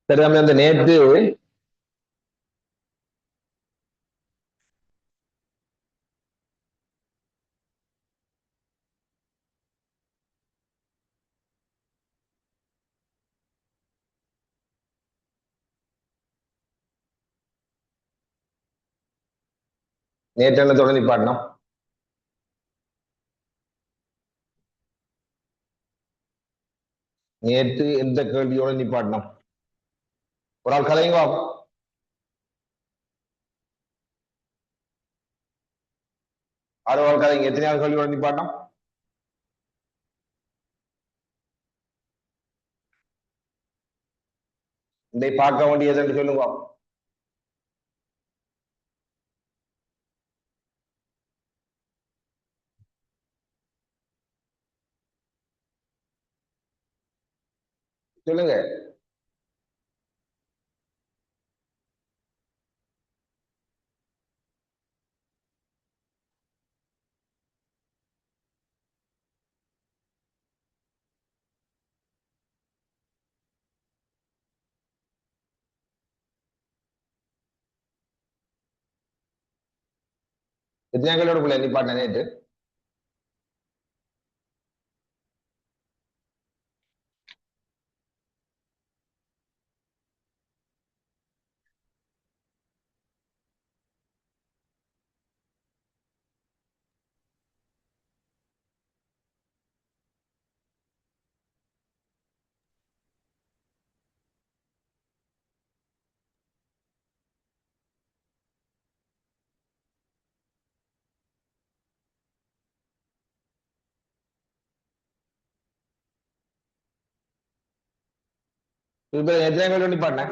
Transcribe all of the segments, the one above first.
சரி நம்ம அந்த நேற்று நேற்று என்ன தொடர்ந்து பாடணும் நேற்று எந்த கேள்வியோட நிப்பாட்டணும் ஒரு ஆள் கதைங்க ஆறு ஆள் கதைங்க எத்தனையாவது கேள்வியோட நிப்பாட்டணும் இதை பார்க்க வேண்டியது என்று சொல்லுங்க சொல்லுங்க எத்தனையாவது கேள்வியோட பிள்ளை நிப்பாட்டின நேற்று எத்தனை கேள்வியோட நிப்பாட்டின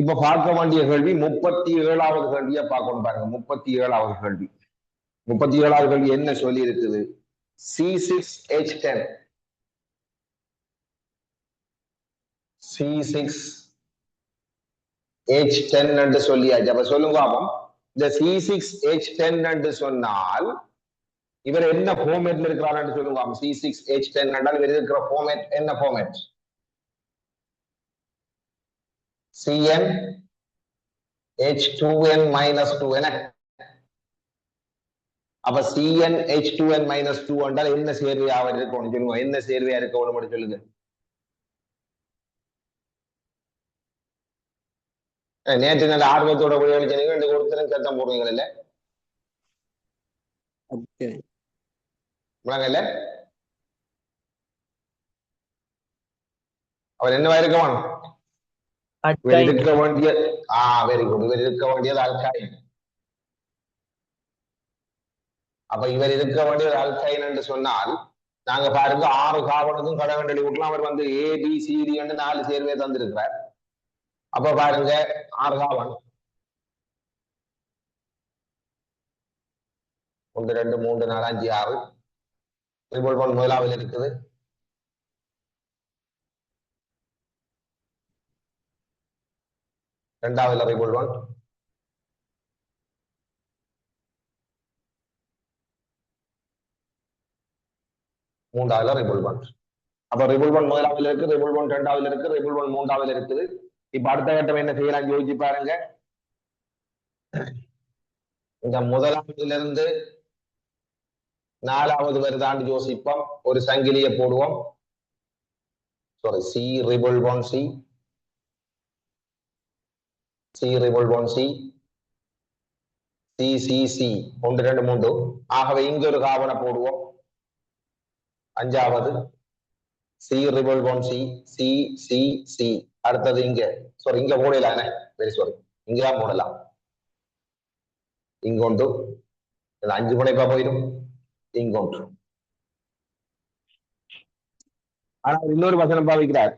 இப்ப பார்க்க வேண்டிய கேள்வி 37வது கேள்வியா பார்க்கணும் பாருங்க 37வது கேள்வி 37வது கேள்வி என்ன சொல்லி இருக்குது C6H10 C6H10 என்று சொல்லியாச்சு அப்ப சொல்லுங்க பாப்போம் இந்த C6H10 என்று சொன்னால் இவர் என்ன ஃபார்மேட்ல இருக்கிறார் சொல்லுங்க C6H10 என்றால் இவர் இருக்கிற ஃபார்மேட் என்ன ஃபார்மேட் CnH2n-2 என அப்ப CnH2n-2 என்றால் என்ன சேர்வையா அவர் இருக்கணும் சொல்லுங்க என்ன சேர்வையா இருக்கணும் மட்டும் சொல்லுங்க நேற்று நல்ல ஆர்வத்தோட போய் அடிச்சீங்க ரெண்டு ஒருத்தரும் சத்தம் போடுவீங்க இல்ல இல்ல அவர் என்னவா இருக்கணும் இவர் இருக்க வேண்டிய வெரி குட் இவர் இருக்க வேண்டியது அல்கைன் அப்ப இவர் இருக்க வேண்டியது அல்கைன் என்று சொன்னால் நாங்க பாருங்க 6 கார்பனுக்கும் கடகண்டலி விட்டுலாம் அவர் வந்து ABCD என்று 4 சேர்வே தந்திருக்கிறார் அப்ப பாருங்க 6 கார்பன் 1 2 3 4 5 6 ட்ரிபிள் பாண்ட் முதலாவில் இருக்குது இரண்டாவது ட்ரிபிள் பாண்ட் மூன்றாவது ட்ரிபிள் பாண்ட் அப்ப ட்ரிபிள் பாண்ட் முதலாவில் இருக்கு ட்ரிபிள் பாண்ட் இரண்டாவது இருக்கு ட்ரிபிள் பாண்ட் மூன்றாவது இருக்குது இப்ப அடுத்த கட்டம் என்ன செய்யலாம் யோசிச்சு பாருங்க இந்த முதலாவதுல இருந்து 4வது வருதாண்டு யோசிப்போம் ஒரு சங்கிலியை போடுவோம் sorry C triple bond C triple bond C C C C 1 2 3. ஆகவே இங்க ஒரு காவனை போடுவோம். அஞ்சாவது சி ரிபிள் ஒன் சி சி சி சி. அடுத்தது இங்க சாரி இங்க போடலாம், வெரி சாரி, இங்கதான் போடலாம். இங்கொண்டு 5 முனைப்பா போயிடும். இங்கொன்று. ஆனா இன்னொரு வசனம் பாவிக்கிறார்.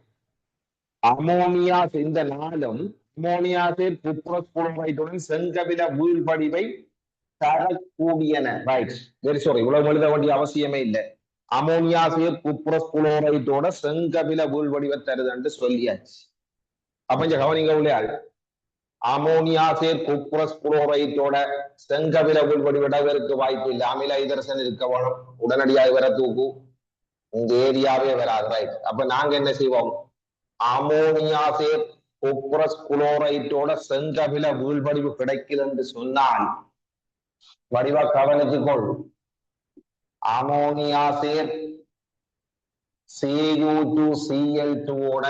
அமோனியா இந்த நாளும் அமோனியாசேர் குப்ரஸ் குளோரைடுடன் செங்கபில வீழ்படிவை தரக்கூடியன. ரைட், வெரி சாரி, இவ்வளவு எழுத வேண்டிய அவசியமே இல்லை. அமோனியாசேர் குப்ரஸ் குளோரைடோட செங்கபில வீழ்வடிவை தருதுன்னு சொல்லியாச்சு. அப்ப இங்க கவனிங்க உள்ளாள். அமோனியாசேர் குப்ரஸ் குளோரைடோட செங்கபில வீழ்வடிவிடவருக்கு வாய்ப்பு இல்லை. அமில ஐதரசன் இருக்க வேணும். உடனடியாக வர தூக்கு இந்த ஏரியாவே வராது. ரைட், அப்ப நாங்க என்ன செய்வோம்? அமோனியாசேர் குப்ரஸ் குளோரைட்டோட செங்கபில வீழ்வடிவு கிடைக்குது என்று சொன்னால் வடிவா கவனித்துக்கொள். அமோனியாசேர் Cu2Cl2ஓட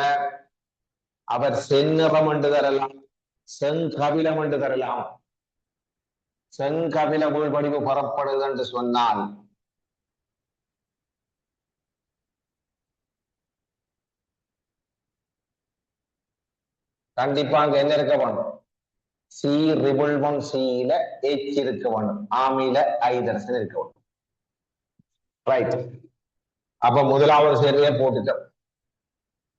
அவர் செந்நிறம் என்று தரலாம், செங்கபிலம் என்று தரலாம். செங்கபில வீழ்வடிவு பெறப்படுது என்று சொன்னால் கண்டிப்பா அங்க என்ன இருக்க வேணும்? சி ரிபிள் ஒன் சியில எச் இருக்க வேணும், ஆமில ஐதரசன் இருக்க வேணும். ரைட், அப்ப முதலாவது சேர்வையை போட்டுட்டோம்.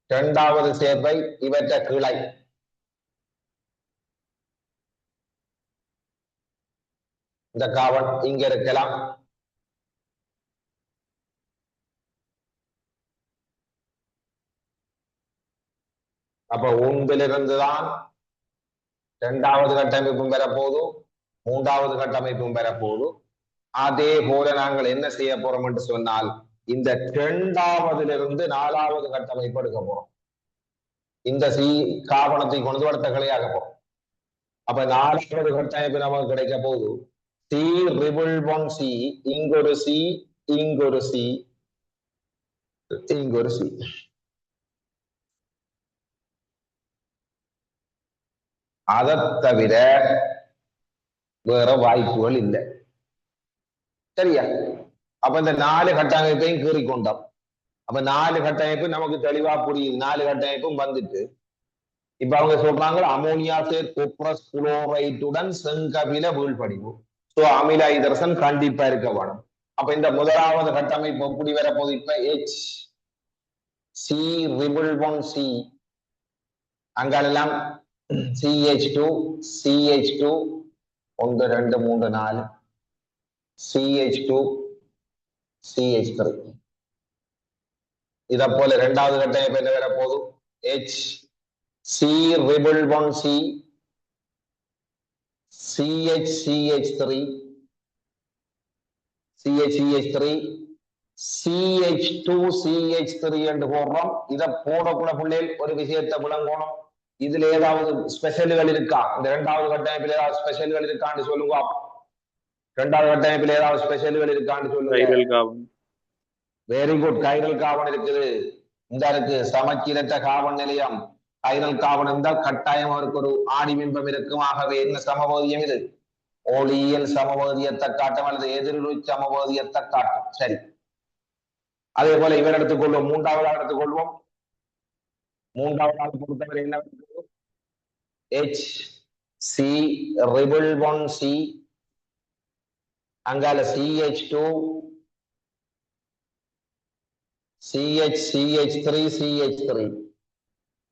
இரண்டாவது சேர்வை இவற்ற கிளை. இந்த காவல் இங்க இருக்கலாம். அப்ப ஒன்றிலிருந்துதான் இரண்டாவது கட்டமைப்பும் பெறப்போது, மூன்றாவது கட்டமைப்பும் பெறப்போது. அதே போல நாங்கள் என்ன செய்ய போறோம் என்று சொன்னால் இந்த இரண்டாவதிலிருந்து நாலாவது கட்டமைப்பு எடுக்க போறோம். இந்த சி காவணத்தை கொண்டு அடுத்த கிளையாக போறோம். அப்ப நாலாவது கட்டமைப்பு நமக்கு கிடைக்க போது சி ரிபிள் ஒன் சி, இங்கொரு சி, இங்கொரு சி, இங்கொரு சி. அதை தவிர வேற வாய்ப்புகள் இல்லை. சரியா? அப்ப இந்த 4 கட்டமைப்பையும் கீறிக்கொண்டோம். அப்ப 4 கட்டமைப்பு நமக்கு தெளிவா புரியுது. 4 கட்டமைப்பும் வந்துட்டு இப்ப அவங்க சொல்றாங்க அமோனியாசேர் குப்ரஸ் குளோரைட்டுடன் செங்கபில வீழ்படிவு. சோ அமில ஐதரசன் கண்டிப்பா இருக்க வேணும். அப்ப இந்த முதலாவது கட்டமைப்பு எப்படி வரப்போகுது? இப்ப H சி ரிபிள் ஒன் சி, அங்கெல்லாம் CH2 CH2 1 2 3 4 CH2 CH3. இத போல இரண்டாவது கட்டமைப்பு என்ன வர போகுது? H C ரிபிள் one C CH CH3 CH CH3 CH2 CH3 என்று போடுறோம். இத போடக்கூட பிள்ளைகள் ஒரு விஷயத்தை விளங்கணும். இதுல ஏதாவது ஸ்பெஷல்கள் இருக்கா? இந்த இரண்டாவது கட்டமைப்பில் ஏதாவது ஸ்பெஷல்கள் இருக்கான்னு சொல்லுங்க. இரண்டாவது கட்டமைப்பில் ஏதாவது ஸ்பெஷல்கள் இருக்கான்னு சொல்லுங்க. வெரி குட், கைரல் காவன் இருக்குது. இந்த இருக்கு சமச்சீரற்ற காவன் நிலையம். கைரல் காவன் இருந்தால் கட்டாயம் அவருக்கு ஒரு ஆடி பிம்பம் இருக்கும். ஆகவே என்ன சமபோதியம் இது? ஒளியியல் சமபோதியத்தை காட்டும் அல்லது எதிரொலி சமபோதியத்தை காட்டும். சரி, அதே போல இவர் எடுத்துக்கொள்வோம். மூன்றாவதாக எடுத்துக்கொள்வோம். மூன்றாவதாக பொறுத்தவரை என்ன? H C ரிபிள் ஒன் C, அங்கால CH2 CH CH3 CH3.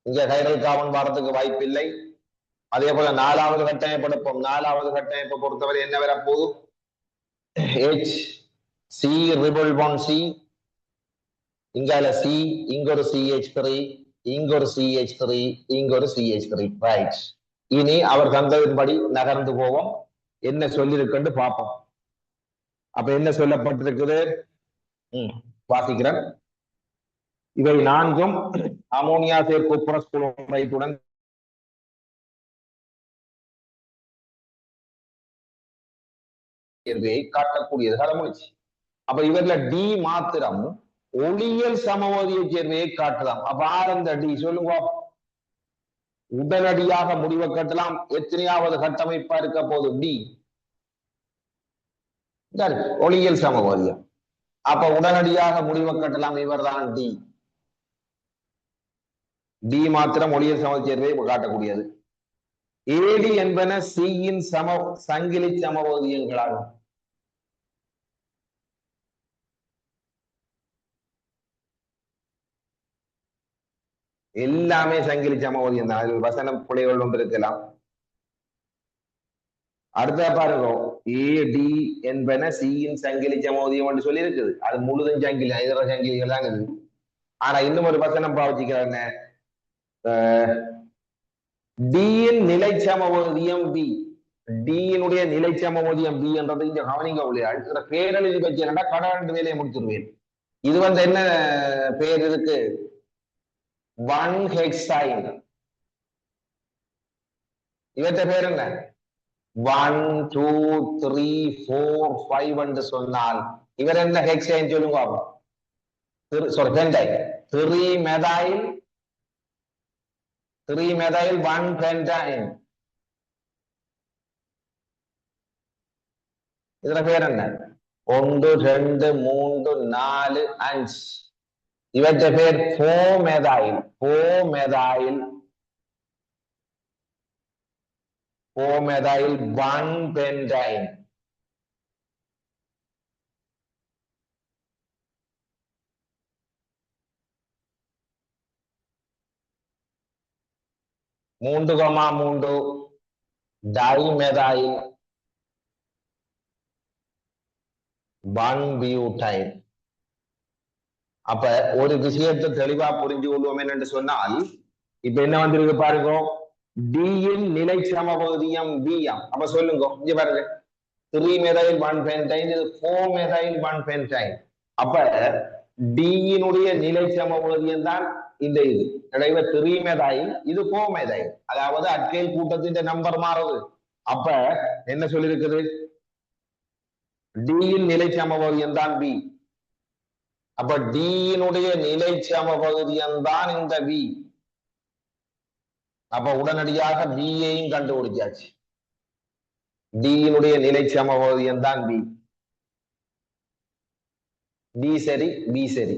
இங்க கைரல் காவன் வாரத்துக்கு வாய்ப்பு இல்லை. அதே போல நாலாவது கட்டமைப்பு எடுப்போம். நாலாவது கட்டமைப்பை பொறுத்தவரை என்ன வரப்போகுது? H C ரிபிள் ஒன் C, இங்கால C, இங்கொரு CH3, இங்கொரு CH3, இங்கொரு CH3. Right, இனி அவர் தந்ததின்படி நகர்ந்து போவோம். என்ன சொல்லியிருக்குன்னு பார்ப்போம். அப்ப என்ன சொல்லப்பட்டிருக்குது? வாசிக்கிறேன். இவை நான்கும் அமோனியாசேர் குப்ரஸ் குளோரைட்டுடன் காட்டக்கூடியது. கலமுடிச்சு. அப்ப இவர்ல டி மாத்திரம் ஒளியியல் சமவோதிய சேர்வையை காட்டலாம். அப்ப ஆரந்த டி சொல்லுங்க. உடனடியாக முடிவை கட்டலாம். எத்தனையாவது கட்டமைப்பா இருக்க போது? டி. ஒளியியல் சமவாதியம். அப்ப உடனடியாக முடிவை கட்டலாம், இவர்தான் டி. டி மாத்திரம் ஒளியியல் சமச்சேர்வை காட்டக்கூடியது. ஏடி என்பன சியின் சங்கிலி சமவாதியங்களாகும். எல்லாமே சங்கிலி சமவாதியம் தான். அதில் வசனம் புள்ளிகள் ஒன்று இருக்கலாம். அடுத்த பாருங்க, ஏடி என்பன சியின் சங்கிலி சமவாதியம் என்று சொல்லி இருக்குது. அது முழுதும் சங்கிலி, இதர சங்கிலிகள் தான் இருக்குது. ஆனா இன்னும் ஒரு வசனம் பாவிச்சுக்கிறாங்க, டியின் நிலை சமவாதியம் பி. டியினுடைய நிலை சமவாதியம் பி என்றது இங்க கவனிங்க உள்ளியா. பேரெழுதி வச்சேன்டா கடை வேலையை முடிச்சிருவேன். இது வந்து என்ன பேர் இருக்கு, 1 ஹெக்ஸைன். இவற்ற பேர் என்ன, 1 2 3 4 5 என்று சொன்னால் இவர் என்ன ஹெக்ஸைன் சொல்லுங்க. Three methyl 1 pentyne. இதுல பேர் என்ன, 1 2 3 4 5. இவற்ற பேர் போமெதைல். போமெதைல் 1 பென்டைன். மூன்று டைமெதைல் 1 பியூட்டைன். அப்ப ஒரு விஷயத்தை தெளிவா புரிஞ்சு கொள்வோம் என்னன்னு சொன்னால், இப்ப என்ன வந்திருக்கு பாருங்க, டியின் நிலை சமபகுதியம் பிஎம். அப்ப சொல்லுங்க, இங்க பாருங்க, 3 மெதைல் 1 பென்டைன், இது 4 மெதைல் 1 பென்டைன். அப்ப டியினுடைய நிலை சமபகுதியம் தான் இந்த இது. 3 மெதைல், இது 4 மெதைல். அதாவது அட்கைல் கூட்டத்தின் நம்பர் மாறுது. அப்ப என்ன சொல்லிருக்குது, டியின் நிலை சமபகுதியம் தான் பி. அப்ப டியினுடைய நிலை சமபகுதியம் தான் இந்த பி. அப்ப உடனடியாக பியையும் கண்டுபிடிச்சாச்சு. டியினுடைய நிலை சமபகுதியம் தான் பி. பி சரி, பி சரி.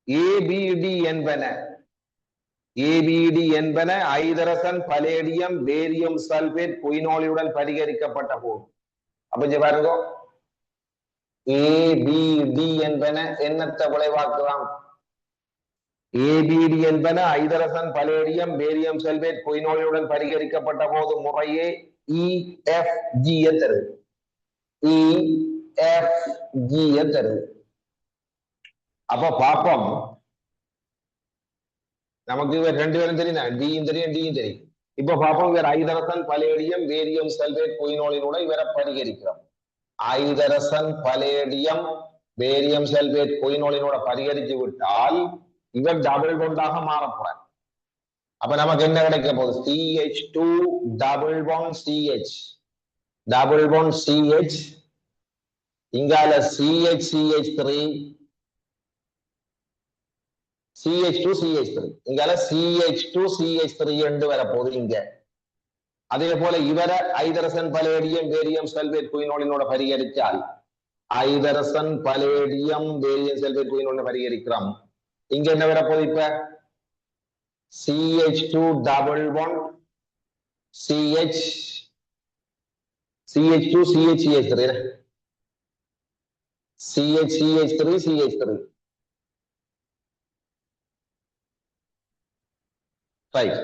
ஏபிடி என்பன ஐதரசன் பலேடியம் பேரியம் சல்பேட் குயினோலியுடன் பரிகரிக்கப்பட்ட போது. அப்ப பாருங்க, ஏபிடி என்பன என்னத்தை விளைவாக்கலாம், ஏபிடி என்பன ஐதரசன் பலேடியம் பேரியம் சல்பேட் குயினோலியுடன் பரிகரிக்கப்பட்ட போது முறையே EFG தருது. EFG தருது. அப்ப பாப்போம், நமக்கு இவர் 2 பேரும் தெரியும், டியும் தெரியும் டியும் தெரியும். இப்ப பாப்போம், இவர் ஐதரசன் பலேடியம் பேரியம் சல்பேட் குயினோலினோட இவரை பரிகரிக்கிறோம். ஐதரசன் பலேடியம் பேரியம் சல்பேட் குயினோலினோட பரிகரித்து விட்டால் இவர் டபுள் பாண்டாக மாறப்போறார். அப்ப நமக்கு என்ன கிடைக்க போகுது, CH2 double bond CH, double bond CH, இங்கால CH3 CH2 CH3, இங்கால CH2 CH3 என்று வரப்போகுது இங்க. அதே போல இவர ஐதரசன் பலேடியம் பேரியம் சல்பேட் குயினோலினோட பரிகரித்தால் ஐதரசன் பலேடியம் பேரியம் சல்பேட் குயினோட பரிகரிக்கிறோம். இங்க என்ன வரப்போகுது, இப்ப CH2 double bond CH, CH2 CH3, CH3 CH3 right.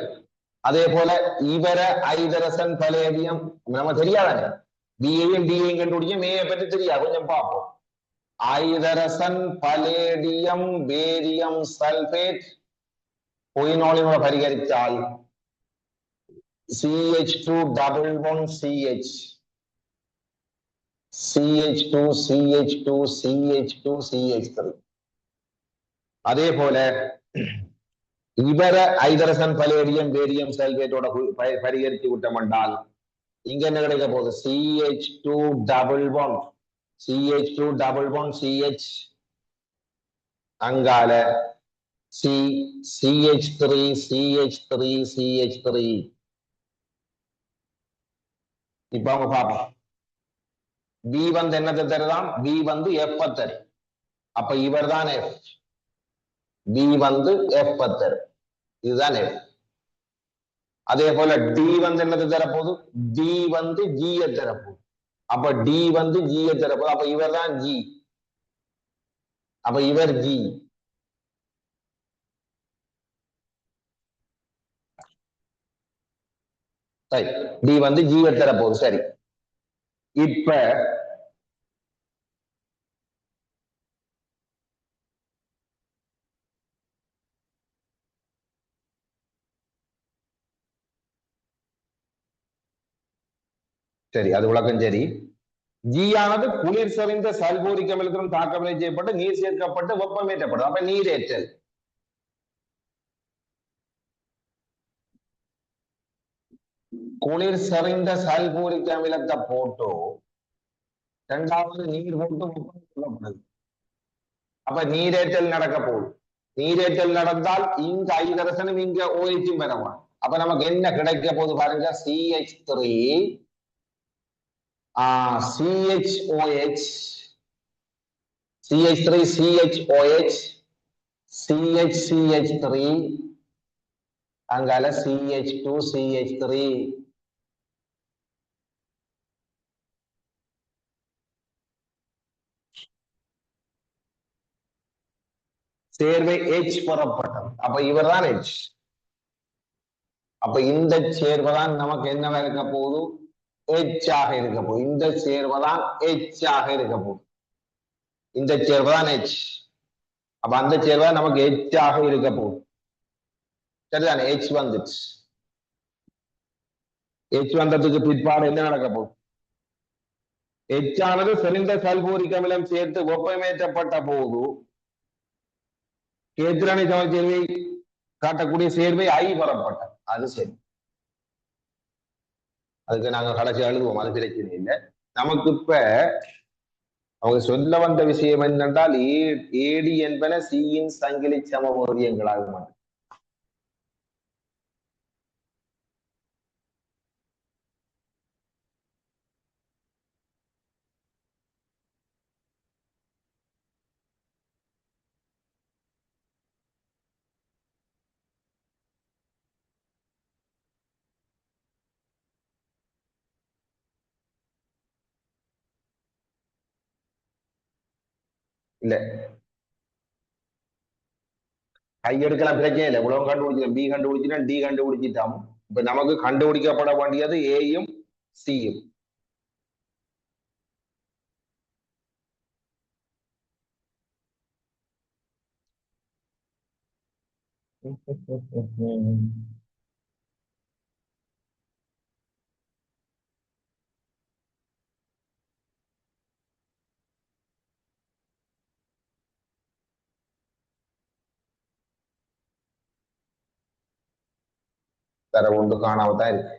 அதே போல இவர ஐதரசன் பலேடியம் நம்ம தெரியாதானே, பிஏயும் டிஏயும் கண்டுபிடிக்கும், ஏ பற்றி தெரியாது, கொஞ்சம் பார்ப்போம். ஐதரசன் பலேடியம் பேரியம் சல்பேட் குயினோலினோட பரிகரித்தால் CH2 double bond CH, CH2 CH2 CH2 CH3. அதே போல இவர ஐதரசன் பலேடியம் பேரியம் சல்பேட்டோட பரிகரித்து விட்டோம் என்றால் இங்க என்ன கிடைக்க போகுது, CH2 double bond CH2 double bond CH, அங்கால CH3 CH3 CH3. இப்ப அவங்க பாப்போம், பி வந்து என்னத்தை தருதான்? பி வந்து எஃப் தரு. அப்ப இவர் தான் எஃப். பி வந்து எஃப் தரு. இதுதான் எஃப். அதே போல டி வந்து என்னது தரப்போகுது? டி வந்து ஜி தரப்போகுது. அப்ப டி வந்து ஜி தரப்போகுது. அப்ப இவர் தான் ஜி. அப்ப இவர் ஜி. சரி, டி வந்து ஜி தரப்போகுது. சரி, இப்ப சரி, அது விளக்கம் சரி. ஜி ஆனது குளிர் சரிந்த சல்பூரிக் அமிலத்துடன் தாக்கவிலை செய்யப்பட்டு நீர் சேர்க்கப்பட்டு வெப்பமேற்றப்படும். அப்ப நீரேற்றல். குளிர் சரிந்த சல்பூரிக் அமிலத்தை போட்டு இரண்டாவது நீர் போட்டு வெப்பம் கொள்ளப்படுது. அப்ப நீரேற்றல் நடக்க போகுது. நீரேற்றல் நடந்தால் இங்க ஐதரசனும் இங்க ஓஹும் பெறலாம். அப்ப நமக்கு என்ன கிடைக்க போகுது பாருங்க? CH3 CHOH CH3 CHOH CH3 அங்கால CH2 CH3. சேர்வை H பெறப்பட்டது. அப்ப இவர் தான் H. அப்ப இந்த சேர்வைதான் நமக்கு என்னவா இருக்க போகுது? H ஆக இருக்க போகுது. இந்த சேர்வைதான் H ஆக இருக்க போகுது. இந்த சேர்வைதான் H. அப்ப அந்த சேர்வை நமக்கு H ஆக இருக்க போகுது. சரிதானே? H வந்துச்சு. H வந்ததுக்கு பிற்பாடு என்ன நடக்க போகுது? H ஆனது செறிந்த சல்பூரிக் அமிலம் சேர்த்து வெப்பமேற்றப்பட்ட போது கேத்திராணி சமச்சேர்வை காட்டக்கூடிய சேர்வை I பெறப்பட்ட. அது சரி. அதுக்கு நாங்க கடைசி எழுதுவோம், அது பிரச்சனை இல்லை. நமக்கு இப்ப அவங்க சொல்ல வந்த விஷயம் என்னென்றால் ஏடி என்பன சியின் சங்கிலி சமபோதியங்களாக மாட்டேன். இல்ல, கையெடுக்கலாம், பிரச்சனை இல்லை. உலகம் கண்டுபிடிச்சிட்டோம், பி கண்டுபிடிச்சிட்டோம், டி கண்டுபிடிச்சிட்டோம். இப்ப நமக்கு கண்டுபிடிக்கப்பட வேண்டியது ஏயும் சியும். வேற ஒன்று காணாம தான் இருக்கு.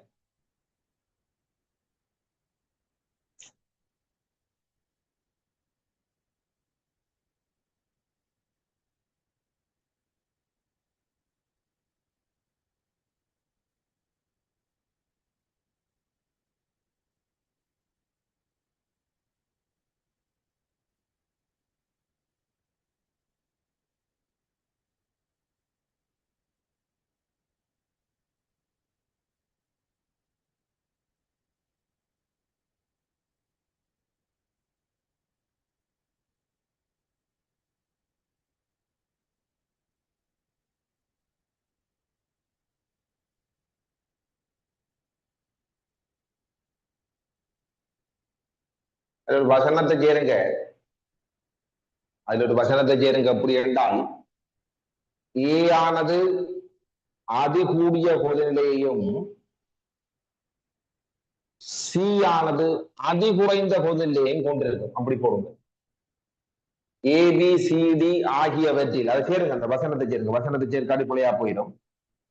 அது ஒரு வசனத்தை சேருங்க. அதுல ஒரு வசனத்தை சேருங்க. அப்படி என்றால் ஏ ஆனது அதிகூடிய கொதிநிலையையும் சி ஆனது அதிகுறைந்த கொதிநிலையையும் கொண்டிருக்கும். அப்படி போடுங்க. ஏபிசிடி ஆகியவற்றில் அதை சேருங்க, அந்த வசனத்தை சேருங்க. வசனத்தை சேர்க்காடி பிள்ளையா போயிடும்.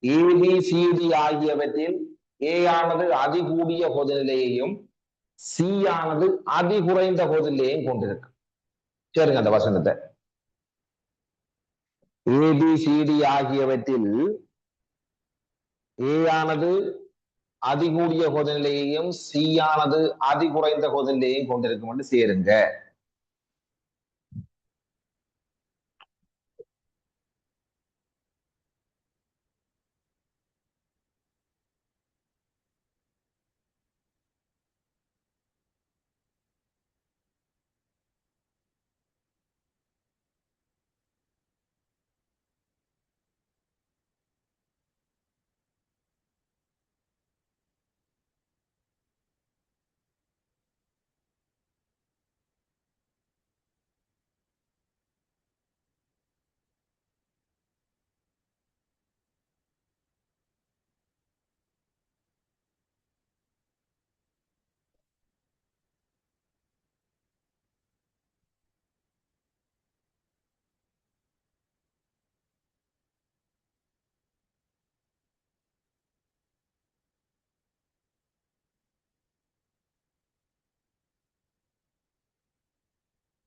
ஏபிசிடி ஆகியவற்றில் ஏ ஆனது அதிகூடிய கொதிநிலையையும் சி ஆனது அதிகுறைந்த கொதிநிலையையும் கொண்டிருக்கு. சேருங்க அந்த வசனத்தை. ஏபிசிடி ஆகியவற்றில் ஏ ஆனது அதிகூடிய கொதிநிலையையும் சீயானது அதிகுறைந்த கொதிநிலையையும் கொண்டிருக்கும் என்று சேருங்க.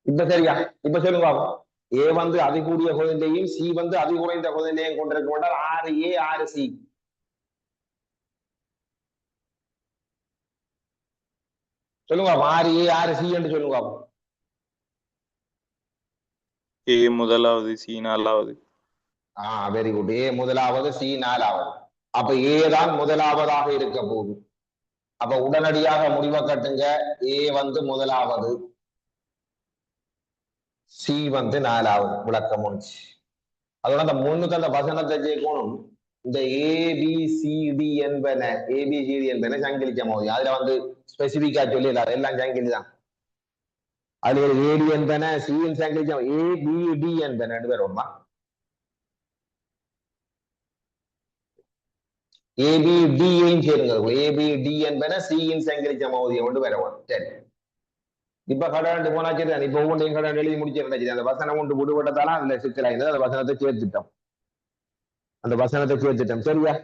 இப்ப சரியா? இப்ப சொல்லுங்க. ஏ வந்து அதிகூடிய கொதிநிலையும் சி வந்து அதிகுறைந்த கொதிநிலையும் கொண்டிருக்க மாட்டால் ஆறு ஏ ஆறு சி. சொல்லுங்க ஆறு ஏ ஆறு சி என்று சொல்லுங்க. ஏ முதலாவது, சி நாலாவது. Very good. ஏ முதலாவது, சி நாலாவது. அப்ப ஏ தான் முதலாவதாக இருக்க போகுது. அப்ப உடனடியாக முடிவை கட்டுங்க. ஏ வந்து முதலாவது, சி வந்து நாலாவது. விளக்கம் முடிச்சு. அதோட அந்த முன்னுக்கு அந்த வசனத்தை சேர்க்கணும். இந்த ஏபிசிடி என்பன ஏபிசிடி என்பன சங்கிலிச்ச மோதி அதுல வந்து ஸ்பெசிபிக்கா சொல்லிடலாம். எல்லாம் சங்கிலி தான். அதுல ஏடி என்பன சியின் சங்கிலிச்சம் ஏபிடி என்பன ரெண்டு பேரும் ஏபிடியையும் சேருங்க. ஏபிடி என்பன சியின் சங்கிலிச்ச மோதியம் கொண்டு வரவும். சரி, இப்ப கடை போனா சரி. இப்ப ஒவ்வொன்றையும் கடை எழுதி முடிச்சிருந்தா அந்த வசனம் கொண்டு விடுபட்டதால அதுல சிக்கலாயிருந்தது. அந்த வசனத்தை சேர்த்துட்டோம். சரியா?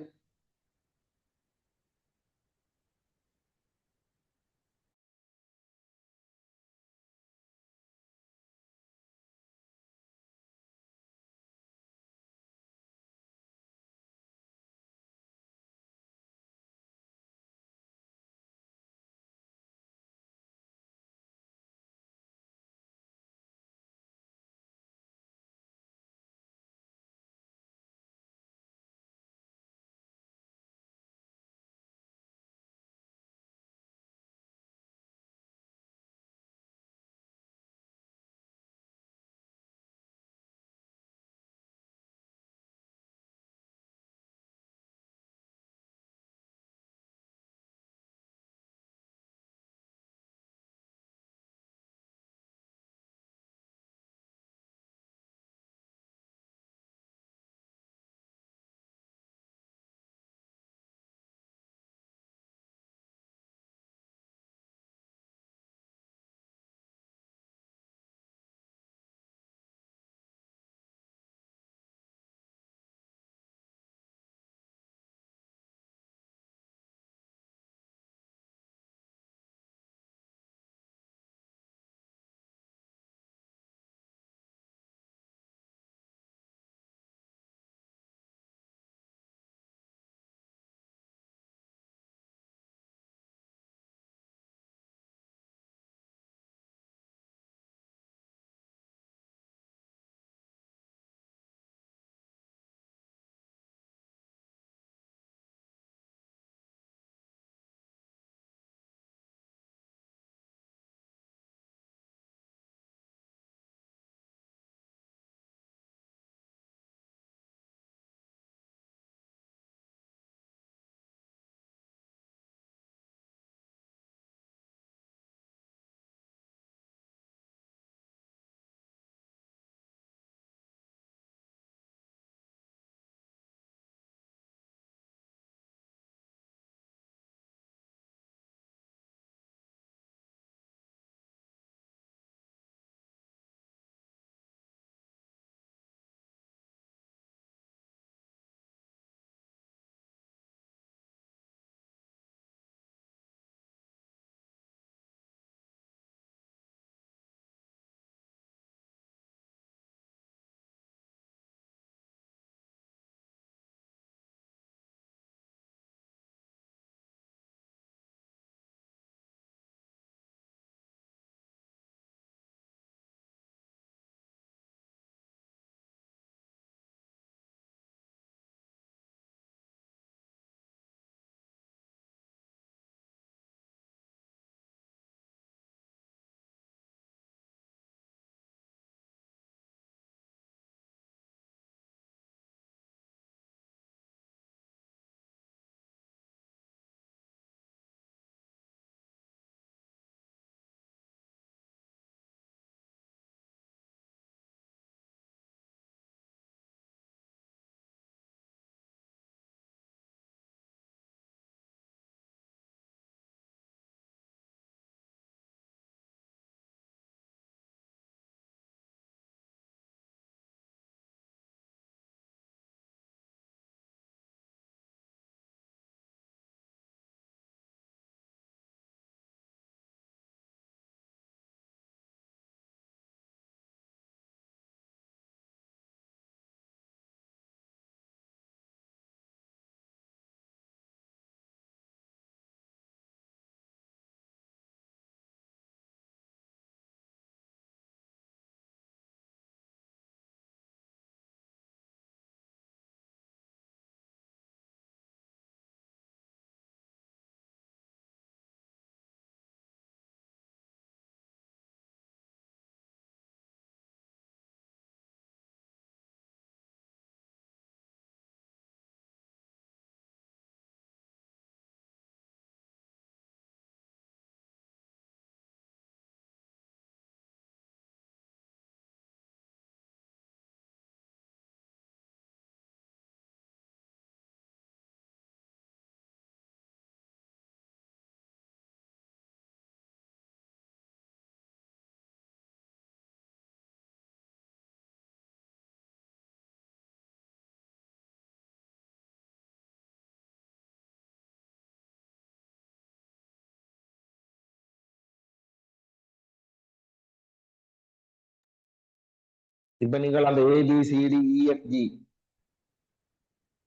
இப்ப நீங்கள் அந்த ABCDEFG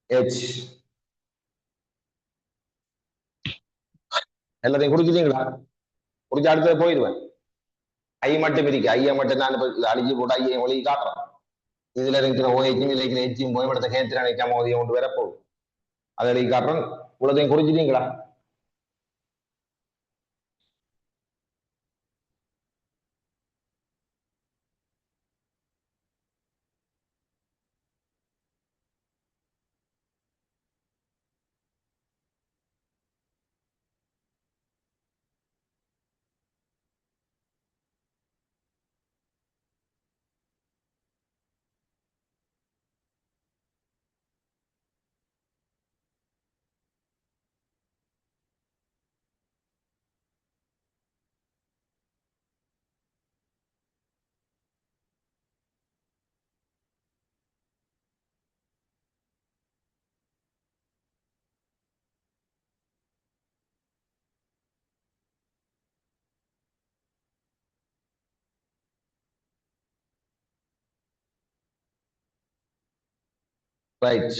H எல்லாத்தையும் குடிச்சிட்டீங்களா? குடிச்சு அடுத்தது போயிடுவேன். ஐ மட்டும் இருக்கு, ஐய மட்டும் நான் அடிச்சு போட்டு ஐயை ஒளி காட்டுறேன். இதுல இருக்கிற ஓய்க்கும் இதுல இருக்கிற எச்சும் போய் இடத்த கேத்திர நினைக்காம ஓதியம் கொண்டு வரப்போகுது. அதை எழுதி காட்டுறேன். உலகத்தையும் குடிச்சிட்டீங்களா? ரைட்.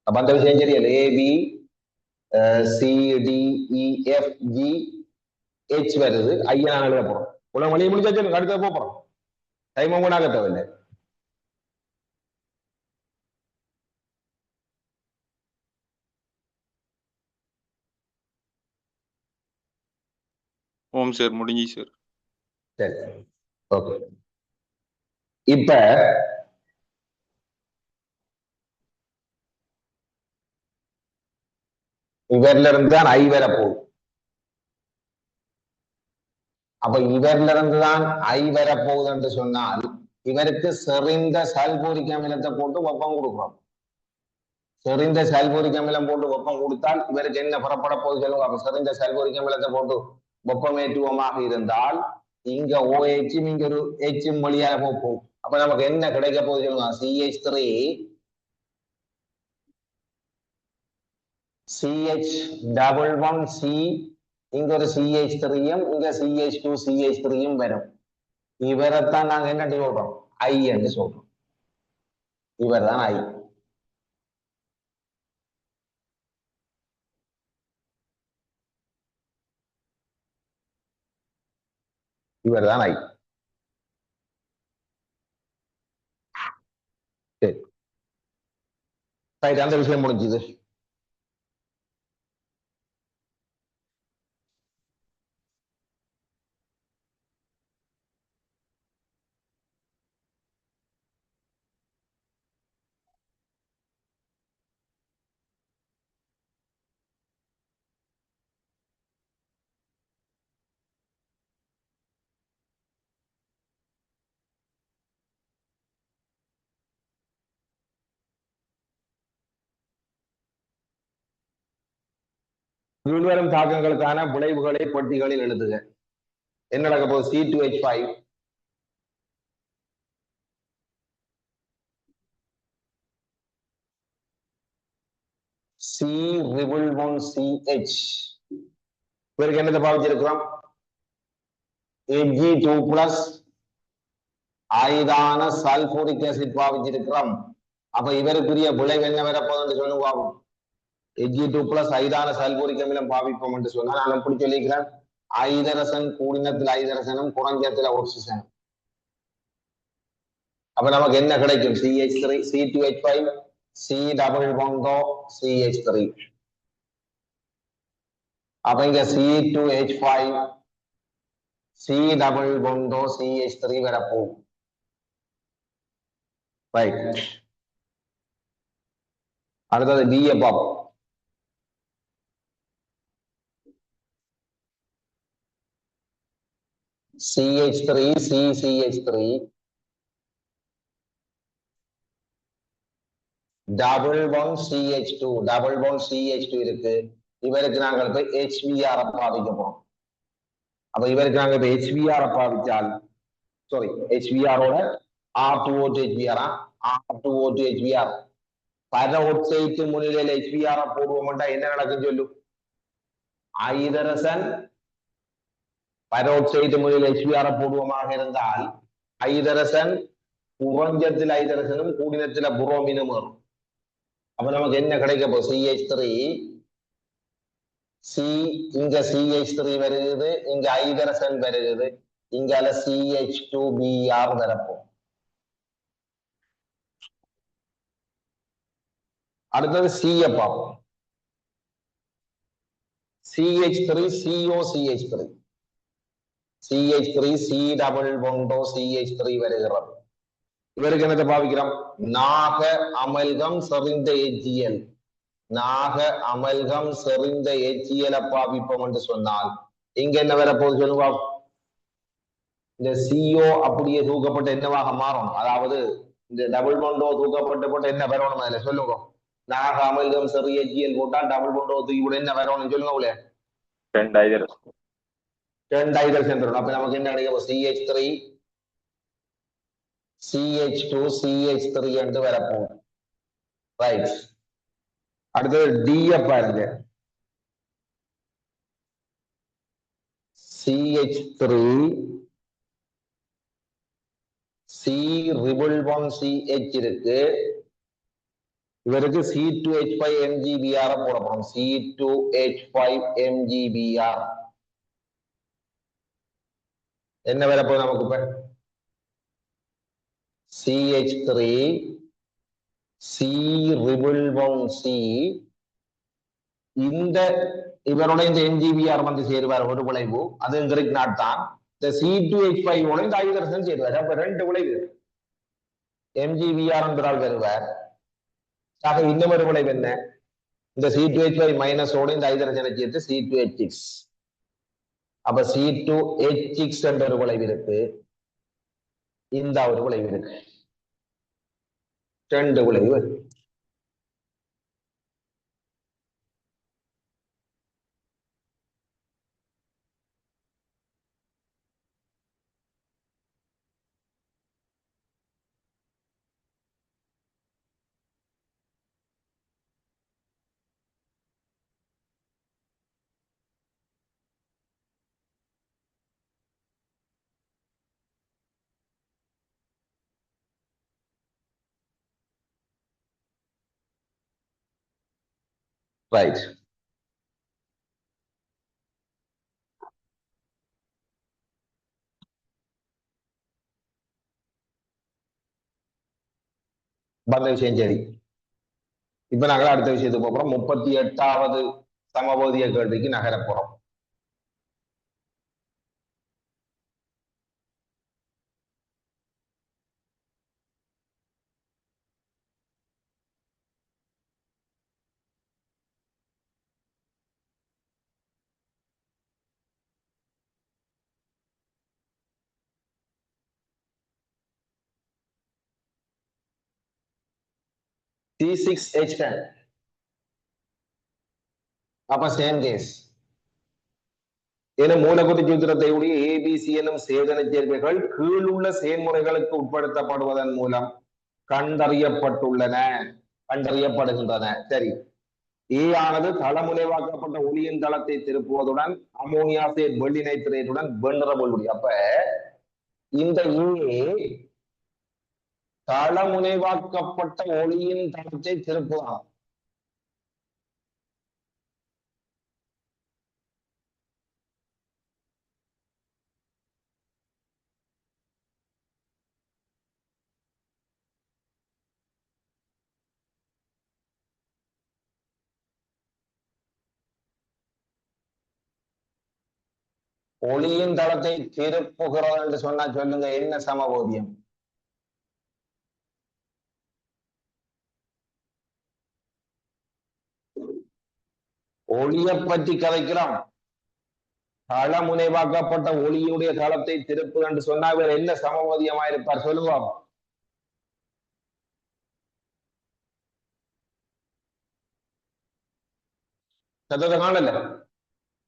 அப்ப அந்த விஷயம் சரியில்லை. ABCDEFGH வருது. ஐயா நான் எழுத போறோம். உலகம் வழியை முடிஞ்சாச்சு, அடுத்த போறோம். டைம் கூட ஆக தேவையில்லை. ஓம் சார், முடிஞ்சு சார். சரி, ஓகே. இப்ப இவர்ல இருந்து தான் ஐ வர போகுது. அப்ப இவர்ல இருந்து தான் ஐ வர போகுது என்று சொன்னால் இவருக்கு செறிந்த சல்பூரிக் அமிலத்தை போட்டு வெப்பம் கொடுக்கிறோம். செறிந்த சல்பூரிக் அமிலம் போட்டு வெப்பம் கொடுத்தால் இவருக்கு என்ன புறப்பட போகுது சொல்லுங்க. அப்ப செறிந்த சல்பூரிக் அமிலத்தை போட்டு வெப்பமேற்றுவமாக இருந்தால் இங்க OH இங்க ஒரு H வழியாக போகும். அப்ப நமக்கு என்ன கிடைக்க போகுது சொல்லுங்க. CH3 CH11C, இங்க ஒரு CH3யும் இங்க CH2 CH3யும் வரும். இவரைத்தான் நாங்க என்ன சொல்றோம், ஐ என்று சொல்றோம். இவர் தான் ஐ. இவர் தான் ஐ. சரி, அந்த விஷயம் முடிஞ்சது. உள்வரும் தாக்கங்களுக்கான விளைவுகளை பட்டிகளில் எழுதுக. என்ன நடக்க போகுது? C2H5 C1CH இவருக்கு என்னத்தை பாவிச்சிருக்கிறோம்? Ag2+ ஐதான sulphuric acid பாவிச்சிருக்கிறோம். அப்ப இவருக்குரிய விளைவு என்ன வரப்போகுதுன்னு சொல்லுங்க. Ag2+ ஐதான சல்பூரிக் அமிலம் பாவிப்போம் என்று சொன்னால் நான் எப்படி சொல்லிக்கிறேன்? ஐதரசன் கூடினத்தில் ஐதரசனும் குறைஞ்சத்துல ஆக்சிஜனும். அப்ப நமக்கு என்ன கிடைக்கும்? CH3 C2H5 C+CH3. அப்ப இங்க C2H5 C+CH3 வரப்போகும். ரைட். அடுத்தது D பார்ப்போம். CH3 CCH3 double bond CH2 double bond CH2 இருக்கு. இவருக்கு நாங்கள் போய் HBr பாவிக்க போறோம். அப்ப இவருக்கு நாங்க இப்ப HBr பாவிச்சால் சாரி HBr-ஓட R2O2 HBr R2O2 HBr peroxide முன்னிலையில் HBr போடுவோம்டா என்ன நடக்கும் சொல்லு. ஐதரசன் பர ஒட்சைட்டு முன்னிலையில் HBr போடுவோமாக இருந்தால் ஐதரசன் குறைஞ்சத்துல ஹைட்ரஜனும் கூடினத்துல புரோமினும் வரும். அப்ப நமக்கு என்ன கிடைக்க போகுது? CH3 சி, இங்க CH3 வருகிறது, இங்க ஹைட்ரஜன் வருகிறது, இங்கால CH2Br வரப்போம். அடுத்தது C பார்ப்போம். CH3 COCH3 CH3 C double பொண்டோ CH3 வருகிறது. இவருக்கு என்னத்தை பாவிக்கிறோம்? நாக அமல்கம் செறிந்த HCl. நாக அமல்கம் செறிந்த HCl பாவிப்போம் என்று சொன்னால் இங்க என்ன வரப்போகுது சொல்லுவா? இந்த CO அப்படியே தூக்கப்பட்டு என்னவாக மாறும்? அதாவது இந்த டபுள் பொண்டோ தூக்கப்பட்டு போட்டு என்ன வரணும்? அதுல சொல்லுங்க. நாக அமல்கம் செறிய HCl போட்டால் டபுள் பொண்டோ தூக்கி கூட என்ன வரணும்னு சொல்லுங்க. 2 ஹைட்ரஜன். 2 ஹைட்ரஜன் வரும். அப்ப நமக்கு என்ன கிடைக்கும்? CH3 CH2 CH3 என்று வரப்போகும். ரைட். அடுத்தது D பாருங்க. CH3 C ரிபிள் 1 CH இருக்கு. இவருக்கு C2H5 MgBr போடப்படும். C2H5 MgBr என்ன வரப்போகுது நமக்கு? இப்ப CH3 C ரிபிள் 1 C இந்த இவரோட இந்த MgBr வந்து சேருவார் ஒரு விளைவு. அது கிரீக் நாட் தான். இந்த C2H5 ஓட இந்த ஹைட்ரஜன் சேருவார். அப்ப 2 விளைவு MgBr என்றால் வருவார். ஆக இன்னொரு விளைவு என்ன? இந்த C2H5 மைனஸ் ஓட இந்த ஹைட்ரஜனை சேர்த்து C2H6. அப்ப C2H6 என்ற ஒரு விளைவு இருக்கு. இந்த ஒரு விளைவு இருக்கு. 2 விளைவு. ரைட். வந்த விஷயம் சரி. இப்ப நாங்கள் அடுத்த விஷயத்துக்கு போறோம். 38வது சமபோதிய கேள்விக்கு நகர போறோம். C6H10 அப்ப சேம் கேஸ். என மூலக்கூற்று சூத்திரத்தை உடைய ABC எனும் சேதன சேர்க்கைகள் கீழுள்ள செயல்முறைகளுக்கு உட்படுத்தப்படுவதன் மூலம் கண்டறியப்படுகின்றன. சரி. ஏ ஆனது தளமுனைவாக்கப்பட்ட ஒளியின் தளத்தை திருப்புவதுடன் அமோனியா சேர் வெள்ளி நைட்ரேட்டுடன் வெண்ணிறமுடி. அப்ப இந்த ஏ தளமுனைவாக்கப்பட்ட ஒளியின் தளத்தை திருப்புவான். ஒளியின் தளத்தை திருப்புகிறோம் என்று சொன்னா சொல்லுங்க, என்ன சமபோதியம்? ஒளியை பற்றி கதைக்கிறோம். தளமுனைவாக்கப்பட்ட ஒளியுடைய தளத்தை திருப்பு என்று சொன்னா இவர் என்ன சமபோதியமா இருப்பார் சொல்லுங்க. காணல.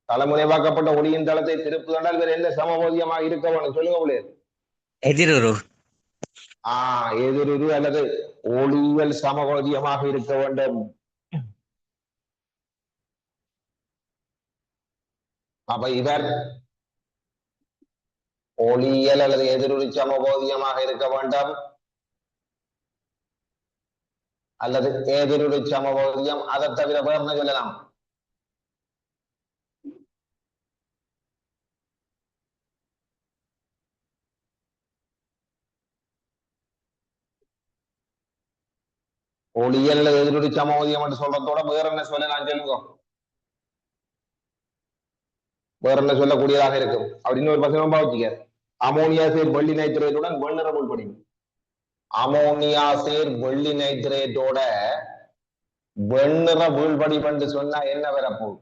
தளமுனைவாக்கப்பட்ட ஒளியின் தளத்தை திருப்பு என்றால் இவர் என்ன சமபோதியமாக இருக்க வேணும் சொல்லுங்க. எதிருரு. எதிருரு அல்லது ஒளியியல் சமபோதியமாக இருக்க வேண்டும். அப்ப இவர் ஒளியியல் அல்லது எதிரொலி சமபோதியமாக இருக்க வேண்டும். அல்லது ஏதிருடி சமபோதியம். அதை தவிர வேற என்ன சொல்லலாம்? ஒளியல்ல எதிரொலி சமபோதியம் என்று சொல்றதோட வேற என்ன சொல்லலாம் சொல்லுங்க? வேற என்ன சொல்லக்கூடியதாக இருக்கும்? அப்படின்னு ஒரு பசங்க பாவச்சிக்க. அமோனியா சேர் வெள்ளி நைட்ரேட்டுடன் வெண்ணிற முள்படி. அமோனியா சேர் வெள்ளி நைட்ரேட்டோட வெண்ணிற வீழ்படி என்று சொன்னா என்ன வரப்போகுது?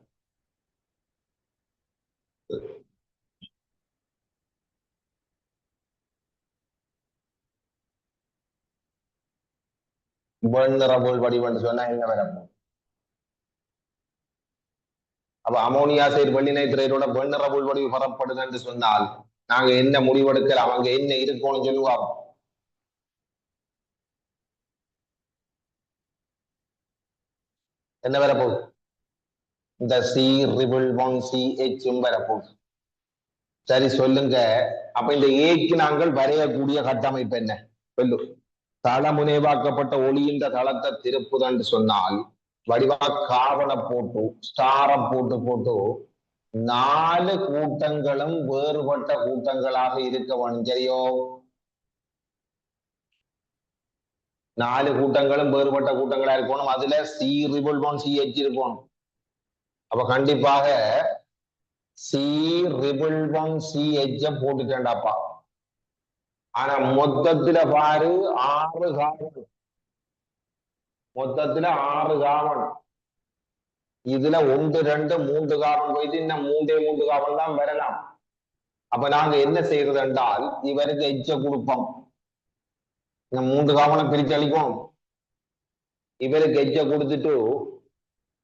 வெண்ணிற வீழ்படி என்று சொன்னா என்ன வரப்போகுது? அப்ப அமோனியா சேர் வெள்ளி நைட்ரேட்டோட வெண்ணிற வீழ்படி பெறப்படுது என்று சொன்னால் நாங்க என்ன முடிவெடுக்கலாம்? அங்க என்ன இருக்கும்னு சொல்லுவாங்க. என்ன வரப்போகுது? இந்த சி ரிபிள் ஒன் சி எச் வரப்போகுது. சரி சொல்லுங்க. அப்ப இந்த ஏக்கு நாங்கள் வரையக்கூடிய கட்டமைப்பு என்ன சொல்லு? தளமுனைவாக்கப்பட்ட ஒளியின் தளத்தை திருப்புதன்று சொன்னால் வடிவா காவலை போட்டு ஸ்டாரம் போட்டு போட்டு 4 கூட்டங்களும் வேறுபட்ட கூட்டங்களாக இருக்க வேணும். சரியோ? 4 கூட்டங்களும் வேறுபட்ட கூட்டங்களா இருக்கணும். அதுல சி ரிபிள் ஒன் சி எச் இருக்கணும். அப்ப கண்டிப்பாக சி ரிபிள் ஒன் சி எச் போட்டுட்டேன்டாப்பா. ஆனா மொத்தத்துல பாரு 6 காவல். மொத்தத்துல 6 காவல். இதுல 1 2 3 காவல் போயிட்டு இன்னும் 3 காவல் தான் வரலாம். அப்ப நாங்க என்ன செய்யறது என்றால் இவருக்கு எச்ச கொடுப்போம். இந்த 3 காவலை பிரிச்சு அளிக்கும். இவருக்கு எச்ச கொடுத்துட்டு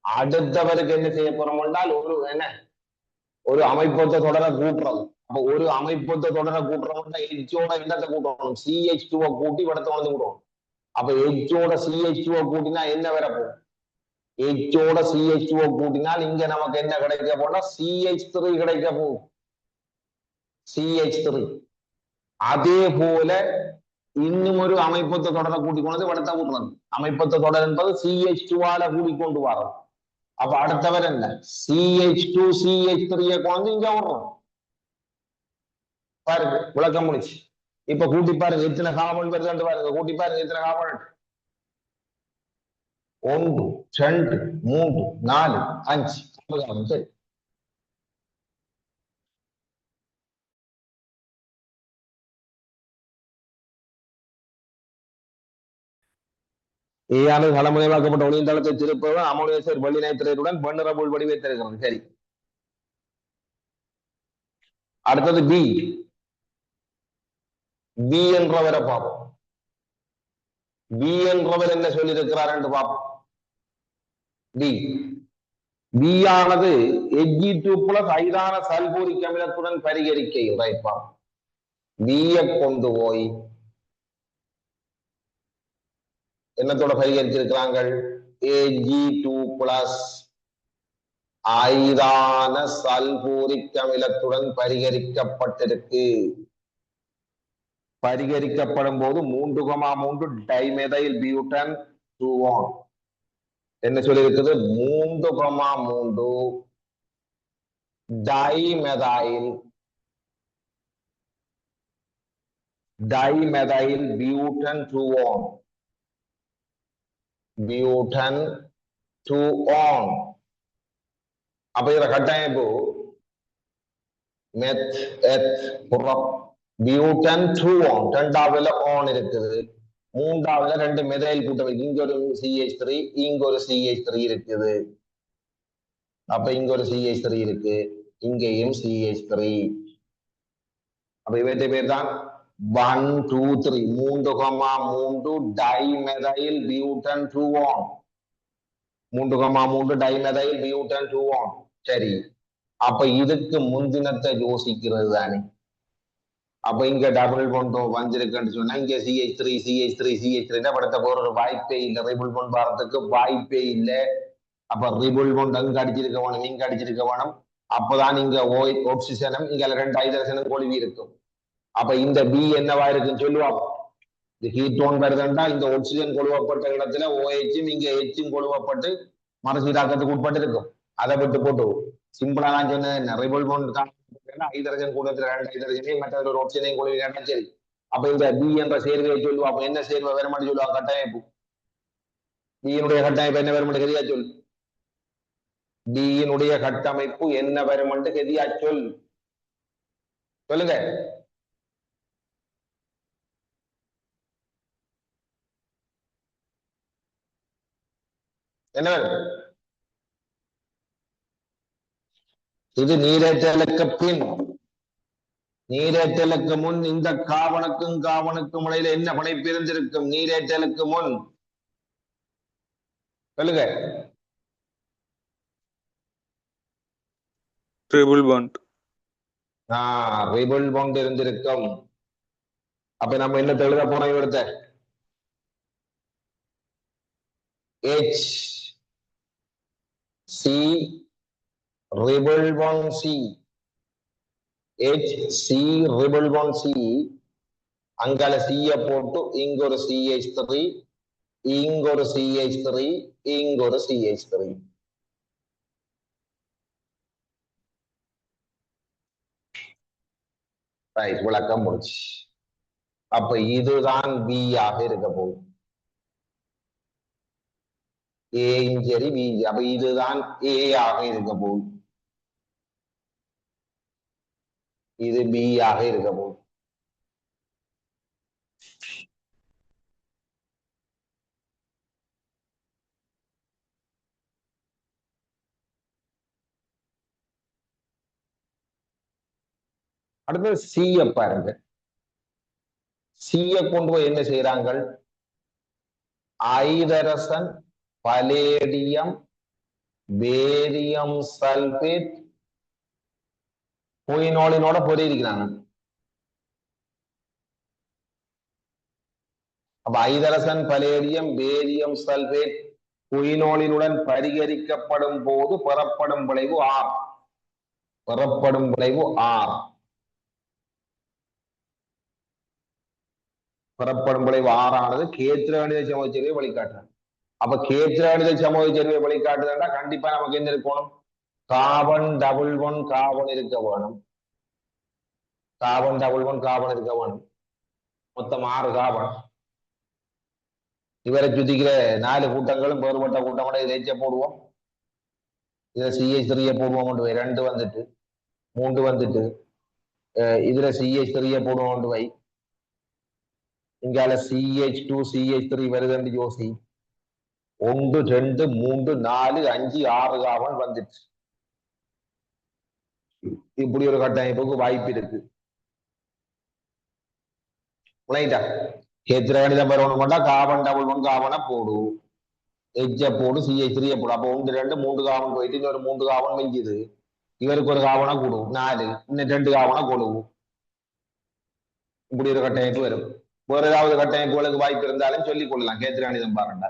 அடுத்தவருக்கு என்ன செய்ய போறோம் என்றால் ஒரு அமைப்பொத்த தொடர கூட்டுறது. அப்ப ஒரு அமைப்பொத்த தொடர கூட்டுறோம்னா எச்சோட என்னத்தை கூட்டணும்? CH2 கூட்டி வடத்தை வந்து கூட்டணும். அப்ப எச்சோட CH2 கூட்டினா என்ன வரப்போம்? எச்சோட CH2 கூட்டினால் இங்க நமக்கு என்ன கிடைக்க போனா CH3 கிடைக்க போகும். CH3. அதே போல இன்னும் ஒரு அமைப்பொத்த தொடரை கூட்டி கொண்டு வடத்தை கூட்டுறது. அமைப்பொத்த தொடர் என்பது CH2 கூட்டிக்கொண்டு வரோம். அப்ப அடுத்தவர் என்ன? CH2 CH3 கொண்டு இங்க விடுறோம். பாருங்க விளக்கம் முடிச்சு. இப்ப கூட்டி பாருங்க எத்தனை கார்பன் வருது பாருங்க. கூட்டி பாருங்க எத்தனை கார்பன். 1 2 3 4 5 கார்பன். சரி, ஏயானது தலைமுறைவாக்கப்பட்ட ஒளியின் தளத்தை திருப்பவன் அமோனியா சேர் வெள்ளி நைட்ரேட்டுடன் வெண்ணிற போல் வடிவை தருகிறது. சரி, அடுத்தது பி. பி என்றவரை பார்ப்போம். பி என்றவர் என்ன சொல்லியிருக்கிறார் என்று பார்ப்போம். பி பி ஆனது Ag2+ ஐதான சல்பூரிக் அமிலத்துடன் பரிகரிக்கை உரைப்பான். பியை கொண்டு போய் என்னத்தோட பரிகரிச்சிருக்கிறாங்க? Ag2+ ஐதான சல்பூரிக் அமிலத்துடன் பரிகரிக்கப்பட்டிருக்கு. பரிகரிக்கப்படும் போது 3,3 டைமெதைல் பியூட்டன் 2 என்ன சொல்லியிருக்குது? 3,3 டைமெதைல் பியூட்டன் 2 பியூட்டன் 2 அப்ப இதுல கட்டமைப்பு மெத் எத் புறம் பியூட்டன் 2 ரெண்டாவதுல ஆன் இருக்குது. மூன்றாவதுல 2 மெதைல் கூட்டம். இங்க ஒரு CH3 இங்க ஒரு CH3 இருக்குது. அப்ப இங்க ஒரு CH3 இருக்கு, இங்கேயும் CH3. அப்ப இவற்றை பேர் தான் 1 2 3 3,3 டைமெதைல் பியூட்டன் 2 3,3 டைமெதைல் பியூட்டன் 2. சரி, அப்ப இதுக்கு முந்தினத்தை யோசிக்கிறது தானே. அப்ப இங்க டபுள் பாண்ட் வந்திருக்குன்னு சொன்னா இங்க CH3 படத்தை போற ஒரு வாய்ப்பே இல்லை. ரிபிள் பாண்ட் வரதுக்கு வாய்ப்பே இல்லை. அப்ப ரிபிள் பாண்ட் அங்க அடிச்சிருக்க வேணும், இங்க அடிச்சிருக்க வேணும். அப்பதான் இங்க ஆக்சிஜனும் இங்க 2 ஹைட்ரஜனும் கொழுவி இருக்கும். அப்ப இந்த பி என்னவா இருக்குன்னு சொல்லுவாங்க. இது கீட்டோன் வருதுன்னா இந்த ஆக்சிஜன் கொழுவப்பட்ட இடத்துல ஓஹும் இங்க எச்சும் கொழுவப்பட்டு மறுசீராக்கத்துக்கு உட்பட்டு இருக்கும். அதை விட்டு போட்டு சிம்பிளா நான் சொன்னேன் ரிபல் பாண்ட் ஹைட்ரஜன் கூடத்துல 2 ஹைட்ரஜனையும் மற்ற ஒரு ஆக்சிஜனையும் கொள்வீங்கன்னா சரி. அப்ப இந்த பி என்ற சேர்வையை சொல்லுவோம். அப்ப என்ன சேர்வை வேற மாதிரி சொல்லுவாங்க? கட்டமைப்பு பியினுடைய கட்டமைப்பு என்ன வரும் கதியா சொல். பியினுடைய கட்டமைப்பு என்ன வரும் கதியா சொல். சொல்லுங்க. என்ன வரும்? இது நீரேற்றலுக்கு பின், நீரேற்றலுக்கு முன் இந்த காவனுக்கும் காவனுக்கும் இடையில என்ன பிணைப்பு இருந்திருக்கும்? நீரேற்றலுக்கு முன் சொல்லுங்க. Triple bond. ரிபிள் பாண்ட் இருந்திருக்கும். அப்ப நம்ம என்ன எழுத போறோம்? இவரத்த H C ரிபிள் bond C, H C ரிபிள் bond C, அங்கால C போட்டு இங்க ஒரு CH3, இங்க ஒரு CH3, இங்க ஒரு CH3. விளக்கம் முடிச்சு. அப்ப இதுதான் B ஆக இருக்க போகுது. ஏயும் சரி பி. அப்ப இதுதான் ஏ ஆக இருக்க போகுது. இது பி ஆக இருக்க போகுது. அடுத்தது சிய பாருங்க. சிய கொண்டு போய் என்ன செய்யறாங்க? ஐதரசன், பலேடியம், பேரியம் சல்பேட், குயினோலினோட பொறியிருக்கிறாங்க. அப்ப ஐதரசன், பலேடியம், பேரியம் சல்பேட், குயினோலினுடன் பரிகரிக்கப்படும் போது பெறப்படும் விளைவு ஆர். பெறப்படும் விளைவு ஆர். பெறப்படும் விளைவு ஆறானது கேத்திரகணித சமச்சரிவை வழிகாட்டுறாங்க. அப்ப கேத்திரகணித சமச்சரிவை வழிகாட்டுதுன்னா கண்டிப்பா நமக்கு என்ன இருக்கணும்? கார்பன் டபுள் ஒன் கார்பன் இருக்க வேணும். கார்பன் டபுள் ஒன் கார்பன் இருக்க வேணும். மொத்தம் 6 கார்பன். இவரை சுத்திக்கிற 4 கூட்டங்களும் வேறுபட்ட கூட்டம் இதை போடுவோம். இதை CH3 போடுவோம். 2 வந்துட்டு 3 வந்துட்டு இதுல CH3 போடுவோம். வை இங்கால CH2 CH3 வருதுன்னு யோசி. 1 2 3 4 5 6 கார்பன் வந்துச்சு. இப்படி ஒரு கட்டமைப்புக்கு வாய்ப்பு இருக்கு. கேத்திரகணிதம் வரணும் கொண்டா கார்பன் டபுள் ஒன் கார்பனை போடு, எச்ச போடு, CH3 போடு. அப்போ 1 2 3 கார்பன் போயிட்டு இன்னொரு 3 கார்பன் மிஞ்சுது. இவருக்கு ஒரு கார்பனை கொடு 4, இன்னும் 2 கார்பனை கொடு. இப்படி ஒரு கட்டமைப்பு வரும். வேற ஏதாவது கட்டமைப்புகளுக்கு வாய்ப்பு இருந்தாலும் சொல்லிக் கொள்ளலாம். கேத்திரகணிதம் பாருங்க.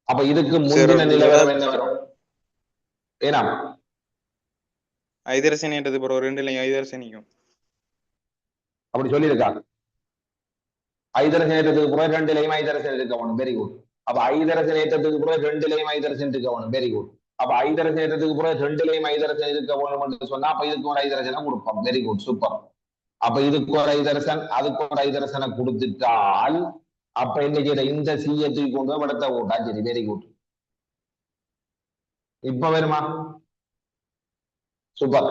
அப்ப இதுக்கு முந்தின நிலவரம் என்ன வரும்? ஏனா ஐதரசன் என்றது பிறகு 2 லைன் ஐதரசனிக்கும் அப்படி சொல்லியிருக்காங்க. ஐதரசன் ஏற்றத்துக்கு பிறகு 2 லைன் ஐதரசன் இருக்க வேணும். Very good. அப்ப ஐதரசன் ஏற்றத்துக்கு பிறகு 2 லைன் ஐதரசன் இருக்க வேணும். Very good. அப்ப ஐதரசன் ஏற்றத்துக்கு பிறகு 2 லைன் ஐதரசன் இருக்க வேணும் சொன்னா அப்ப இதுக்கு ஒரு ஐதரசனை கொடுப்போம். Very good, super. அப்ப இதுக்கு ஒரு ஐதரசன், அதுக்கு ஒரு ஐதரசனை கொடுத்துட்டால் அப்ப என்ன செய்யற? இந்த CH தூக்கி கொண்டு படத்தை ஓட்டா. சரி, வெரி குட். இப்ப வருமா? சூப்பர்.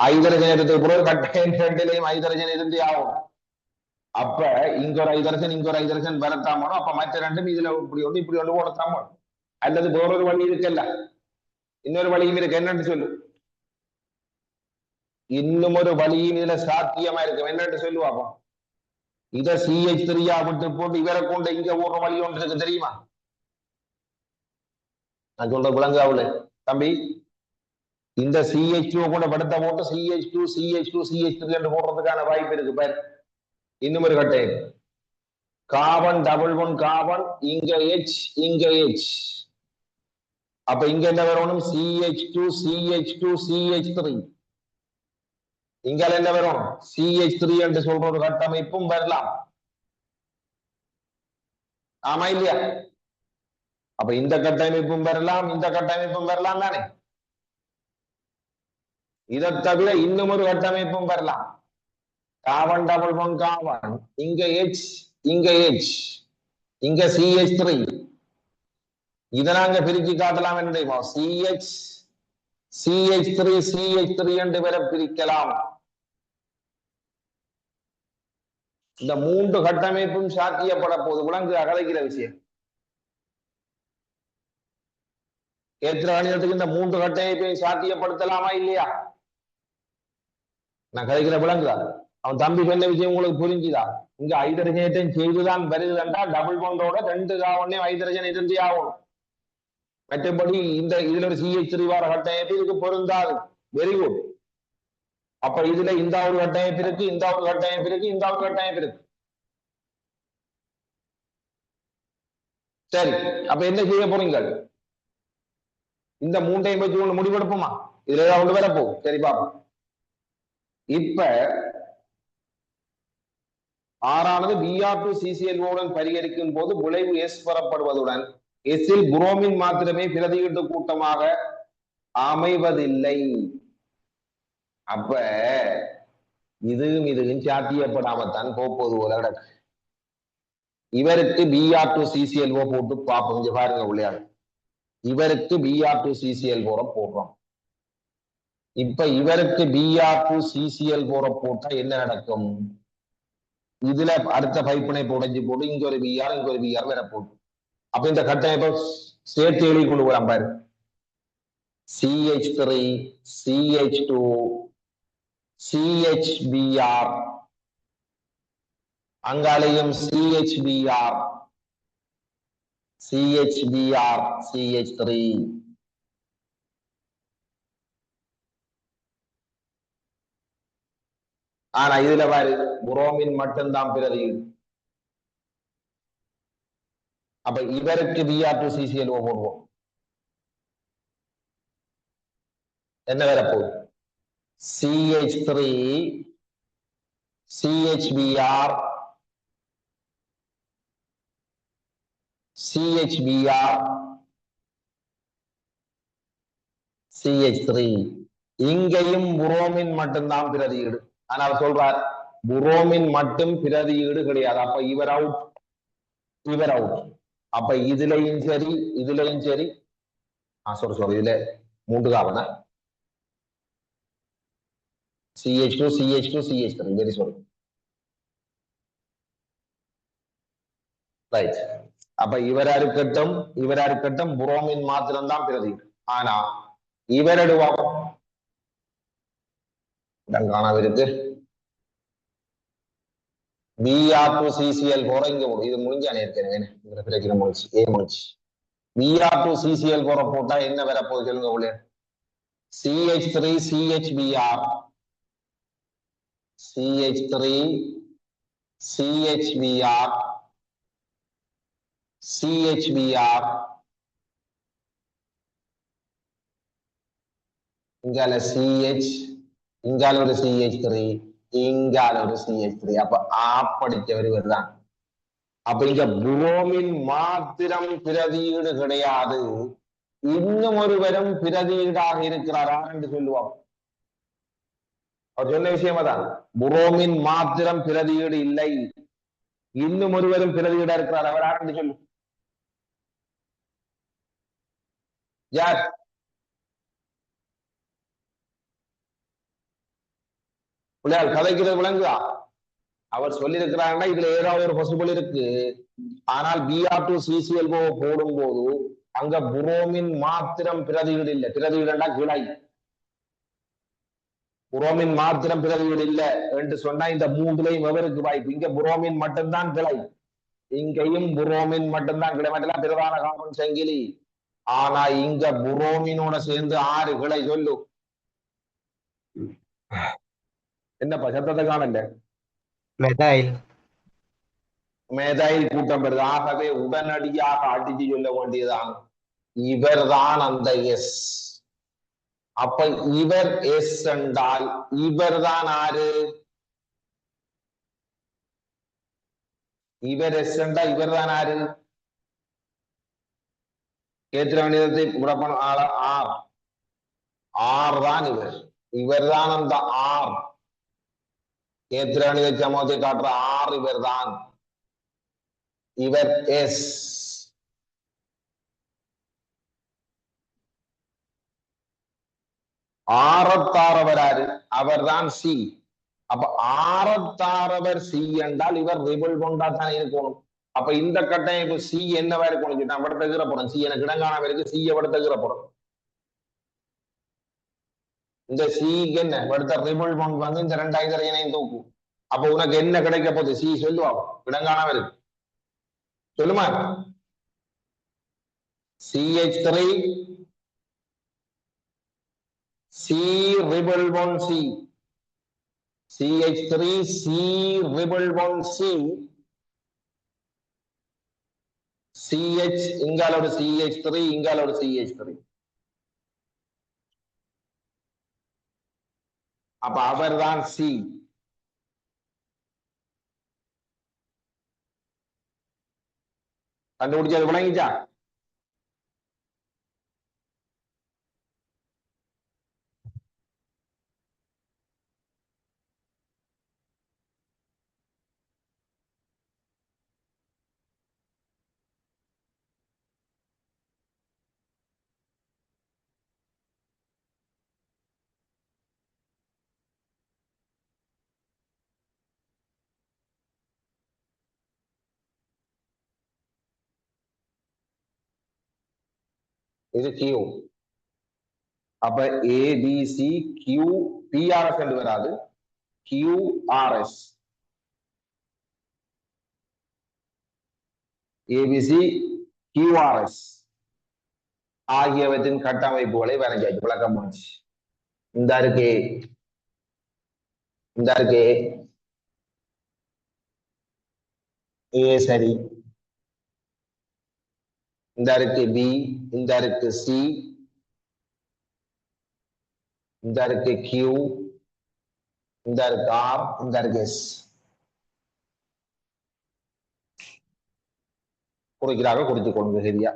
ஐதரசன் ஏற்றத்துக்கு பிறகு கட்டாயம் 2 லைன் ஐதரசன் இருந்து ஆகும். அப்ப இங்க ஒரு ஐதரசன் இங்க ஒரு ஐதரசன் வரத்தாமோ. அப்ப மற்ற 2 இதுல இப்படி ஒன்று இப்படி ஒன்று போடத்தாமோ. அல்லது வேறொரு வழி இருக்குல்ல, இன்னொரு வழியும் இருக்கு. என்னன்னு சொல்லு. இன்னும் ஒரு வழியும் இதுல சாத்தியமா இருக்கு. என்னன்னு சொல்லுவாப்போ. இத CH3 விட்டு போட்டு இவரை கொண்டு இங்க ஒரு வழி ஒன்று இருக்கு தெரியுமா? நான் சொல்ற விளங்காவுல தம்பி. இந்த CH2 கூட படத்தை போட்டு CH2 CH2 CH3 என்று போடுறதுக்கான வாய்ப்பு இருக்கு பாரு. இன்னும் ஒரு கட்டை கார்பன் டபுள் ஒன் கார்பன், இங்க H இங்க H. அப்ப இங்க என்ன வரணும்? CH2 CH2 CH3. இங்க என்ன வரும்? CH3 என்று சொல்ற ஒரு கட்டமைப்பும் வரலாம். ஆமா இல்லையா? அப்ப இந்த கட்டமைப்பும் பெறலாம், இந்த கட்டமைப்பும் பெறலாம் தானே. இதை தவிர இன்னும் ஒரு கட்டமைப்பும் பெறலாம். கார்பன் டபுள் ஒன் கார்பன், இங்க H, இங்க H, இங்க CH3. இதை நாங்க பிரிச்சு காட்டலாம் என்ன தெரியுமா? CH, CH3, CH3 என்று பெற பிரிக்கலாம். இந்த மூன்று கட்டமைப்பும் சாத்தியப்பட போது விளங்கு அகலைக்கிற விஷயம். ஏற்ற கணிதத்துக்கு இந்த மூன்று கட்டமைப்பையும் சாத்தியப்படுத்தலாமா இல்லையா? நான் கதைக்கிற விளங்குதா? அவன் தம்பி சொன்ன விஷயம் உங்களுக்கு புரிஞ்சுதா? இங்க ஹைட்ரஜனேட்டையும் செய்துதான் வருதுண்டா டபுள் பாண்டோட 2 கார்பனையும் ஹைட்ரஜன் இருந்தே ஆகும். மற்றபடி இந்த இதுல ஒரு CH3 வார கட்டமைப்பு இதுக்கு பொருந்தாது. Very good. அப்ப இதுல இந்த ஒரு கட்டமைப்பு இருக்கு, இந்த ஒரு கட்டமைப்பு இருக்கு, இந்த ஒரு கட்டமைப்பு இருக்கு. சரி, அப்ப என்ன செய்ய போறீங்க? இந்த மூன்றையும் வச்சு ஒண்ணு முடிவெடுப்போமா? இதுல ஏதாவது ஒன்று வரப்போம். சரி பாப்போம். இப்ப ஆறானது Br2CCl பரிகரிக்கும் போது விளைவு S பெறப்படுவதுடன் எஸ்ஸில் புரோமின் மாத்திரமே பிரதியீட்டு கூட்டமாக அமைவதில்லை. அப்ப இதுவும் சாத்தியப்படாமத்தான் போப்போது போல கிடக்கு. இவருக்கு Br2CCl போட்டு பார்ப்போம். இங்க பாருங்க உள்ளாரு, இவருக்கு Br2CCl போடுறோம். இப்ப இவருக்கு Br2CCl போட்டா என்ன நடக்கும்? இதுல அடுத்த பைப்பினை உடைஞ்சு போட்டு இங்க ஒரு Br, இங்க ஒரு Br வேற போட்டு, அப்ப இந்த கட்டமைப்பை சேர்த்து எழுதி கொண்டு போலாம் பாரு. CH3, CH2, CHBr, அங்காலையும் CHBr, CHBr, CH3. ஆனா இதுல பாரு புரோமின் மட்டும்தான் பிரதியீடு. அப்ப இவருக்கு Br2CCl போடுவோம். என்ன வரப்போகுது? CH3, CHBr, CHBr, CH3. இங்கேயும் புரோமின் மட்டும்தான் பிரதியீடு. ஆனால் சொல்றார் புரோமின் மட்டும் பிரதியீடு கிடையாது. அப்ப இவர் அவுட், இவர் அவுட். அப்ப இதுலயும் சரி, இதுலயும் சரி. sorry, இதுல மூன்று காவன CH2, CH2, CH3. Very sorry. Right. அப்ப இவரா இருக்கட்டும் புரோமின் மாத்திரம்தான் பிரதியீடு. ஆனா இவரடுவாங்க காணாவிருக்கு Br2CCl இங்க இது முடிஞ்சா ஏற்கனவே பிரச்சனை முடிச்சு முடிச்சு. Br2CCl போட்டா என்ன வரப்போகுது சொல்லுங்க உள்ளே? CH3, CHBr, CH3, CHBr, CHBr, இங்கால CH, இங்கால ஒரு CH3, இங்கால ஒரு CH3. அப்ப படிச்சவர் வருதான். அப்ப இங்க புரோமின் மாத்திரம் பிரதியீடு கிடையாது, இன்னும் ஒருவரும் பிரதியீடாக இருக்கிறாரா என்று சொல்லுவாங்க. அவர் சொன்ன விஷயம் தான், புரோமின் மாத்திரம் பிரதியீடு இல்லை, இன்னும் ஒருவரும் பிரதியீடா இருக்கிறார். அவர் யார் என்று சொல்லு? யார்? பிள்ளையால் கதைக்கிறது விளங்குதா? அவர் சொல்லியிருக்கிறாங்கன்னா இதுல ஏதாவது ஒரு பாசிபிள் இருக்கு. ஆனால் Br2CCl போடும் போது அங்க புரோமின் மாத்திரம் பிரதியீடு இல்லை. பிரதியீடுனா கிளை. புரோமின் மாத்திரம் பிரதியீடு இல்லை என்று சொன்னா இந்த மூன்றுலையும் எவருக்கு வாய்ப்பு? இங்க புரோமின் மட்டும்தான் கிளை, இங்கேயும் புரோமின் மட்டும்தான் கிளை, மட்டும் பிரதான கார்பன் சங்கிலி. ஆனா இங்க புரோமினோட சேர்ந்து 6 கிளை. சொல்லு என்னப்பா சத்தத்தை காணல? மெதைல் கூட்டம் பெறுது. ஆகவே உடனடியாக அடிச்சு சொல்ல வேண்டியதான் இவர்தான் அந்த எஸ். அப்ப இவர் எஸ் என்றால் இவர் தான் ஆறு? இவர் எஸ் என்றால் இவர் தான் ஆறு? கேத்திர கணிதத்தை விடப்பண ஆள ஆர். ஆர் தான் இவர். இவர் தான் அந்த ஆர். கேத்திர கணித சமூகத்தை காட்டுற ஆர் இவர் தான். இவர் எஸ். ஆரத்தாரவர் யாரு? அவர் தான் சி. அப்ப ஆரத்தாரவர் சி என்றால் இவர் ரிபிள் கொண்டா தான் இருக்கணும். அப்ப இந்த கட்டமைப்பு சி என்னவா இருக்கணும்? நான் படுத்துகிற போறோம். சி எனக்கு இடங்கான இருக்கு. சி படுத்துகிற போறோம். இந்த சிக்கு என்ன படுத்த ரிபிள் கொண்டு வந்து இந்த 2 தூக்கும். அப்ப உனக்கு என்ன கிடைக்க போகுது? சி சொல்லுவாங்க. இடங்கானவ இருக்கு. சொல்லுமா? CH3 C ரிபிள் ஒன் சி. CH3 C ரிபிள் ஒன் சி. CH இங்காலோட CH3 இங்காலோட CH3. அப்ப அவர் தான் சி. கண்டுபிடிச்சது விளங்கிச்சா? இது கியூ. அப்ப ஏபிசி கியூ பிஆர்எஸ் என்று வராது. QRS. ஏபிசி QRS ஆகியவற்றின் கட்டமைப்புகளை வரைஞ்சாச்சு. விளக்கம் போச்சு. இந்த இருக்கு இந்த இருக்கு ஏ சரி. இந்த இருக்கு பி. இந்த இருக்கு சி. இந்த இருக்கு கியூ. இந்த இருக்கு ஆர். இந்த இருக்கு எஸ். குறிக்கிறாக குறித்துக் கொள்ளுங்க. சரியா?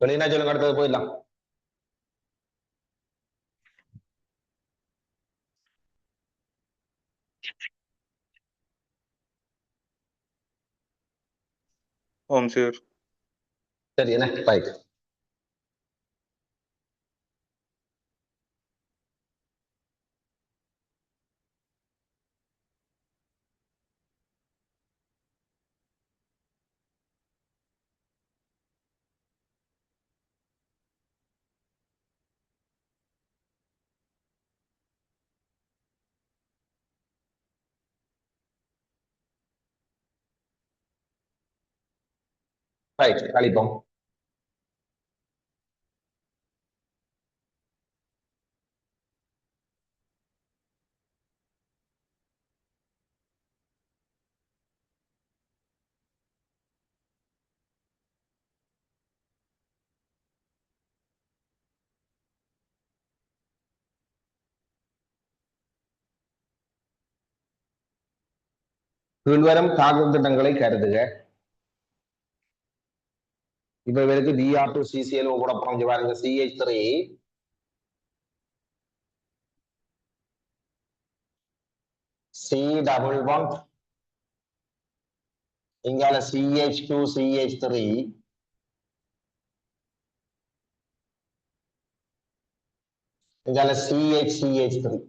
சொல்லினா சொல்லுங்க, அடுத்தது போயிடலாம். ஓம் சார். சரி என்ன ரைட். ரைட் கழிப்போம். கீழ்வரும் தாக்கும் திட்டங்களை கருதுக. இப்ப இவருக்கு Br2 CCl கூட புரிஞ்சு பாருங்க. CH3 C double bond, இங்கால CH2 CH3, இங்கால CH3.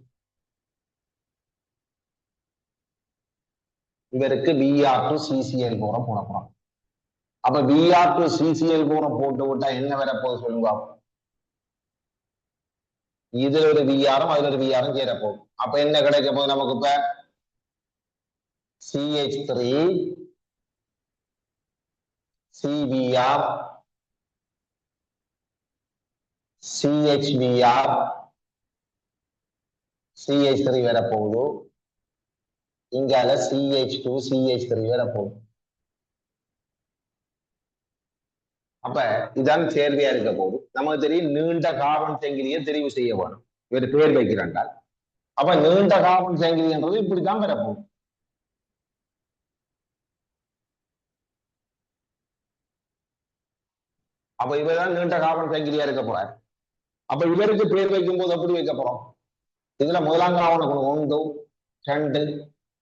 இவருக்கு Br2 CCl கூட போட போறோம். அப்ப Br2 CCl கூட போட்டு விட்டா என்ன வரப்போகுது சொல்லுங்க. இதுல ஒரு Br-ம் அதுல ஒரு Br-ம் சேரப்போகுது. அப்ப என்ன கிடைக்க போகுது நமக்கு? இப்ப CH3 CBr CHBr CH3 வரப்போகுது. இங்கால CH2 CH3 வரப்போகுது. அப்ப இதான் சேர்வையா இருக்க போகுது. நமக்கு தெரியும் நீண்ட கார்பன் சங்கிலியை தெரிவு செய்ய வேணும். இவர் பேர் வைக்கிறாண்டால் அப்ப நீண்ட கார்பன் சங்கிலின்றது இப்படித்தான் வரப்போகுது. அப்ப இவர்தான் நீண்ட கார்பன் சங்கிலியா இருக்க போறார். அப்ப இவருக்கு பேர் வைக்கும் போது எப்படி வைக்க போறோம்? இதுல முதலாம் காவனுக்கு 1 2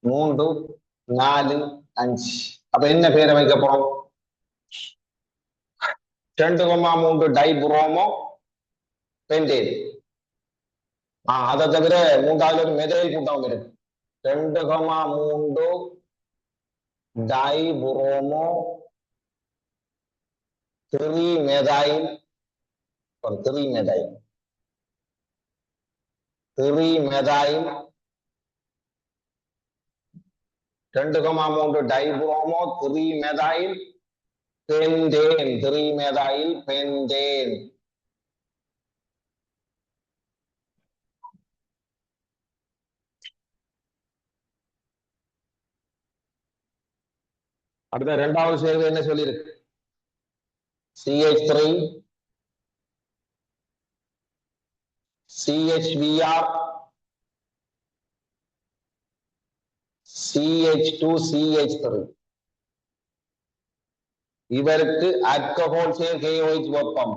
3 4 5. அப்ப என்ன பேரை வைக்க போறோம்? 2,3 டைபுரோமோ பென்டேன். அதை தவிர மூன்றாவது ஒரு மெதைல் கூட்டம் இருக்கு. 2,3 டைபுரோமோ 3 methyl 3 methyl 3 methyl 2,3 டைபுரோமோ 3 methyl pentane 3 methyl pentane. அடுத்த இரண்டாவது சேர்வு என்ன சொல்லியிருக்கு? CH3 CHBr CH2 CH3. இவருக்கு ஆல்கஹால் சேர் KOH வெப்பம்.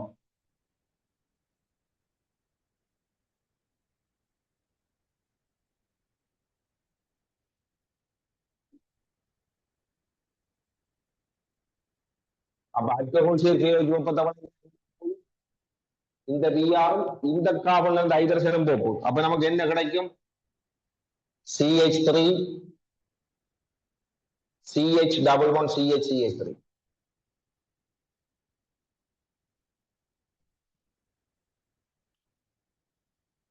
அப்ப ஆல்கஹால் சேர் KOH வெப்பத்தை இந்த Br-ம் இந்த கார்பன் அந்த ஹைட்ரஜனும் போகும். அப்ப நமக்கு என்ன கிடைக்கும்? CH3 CH11 CH3.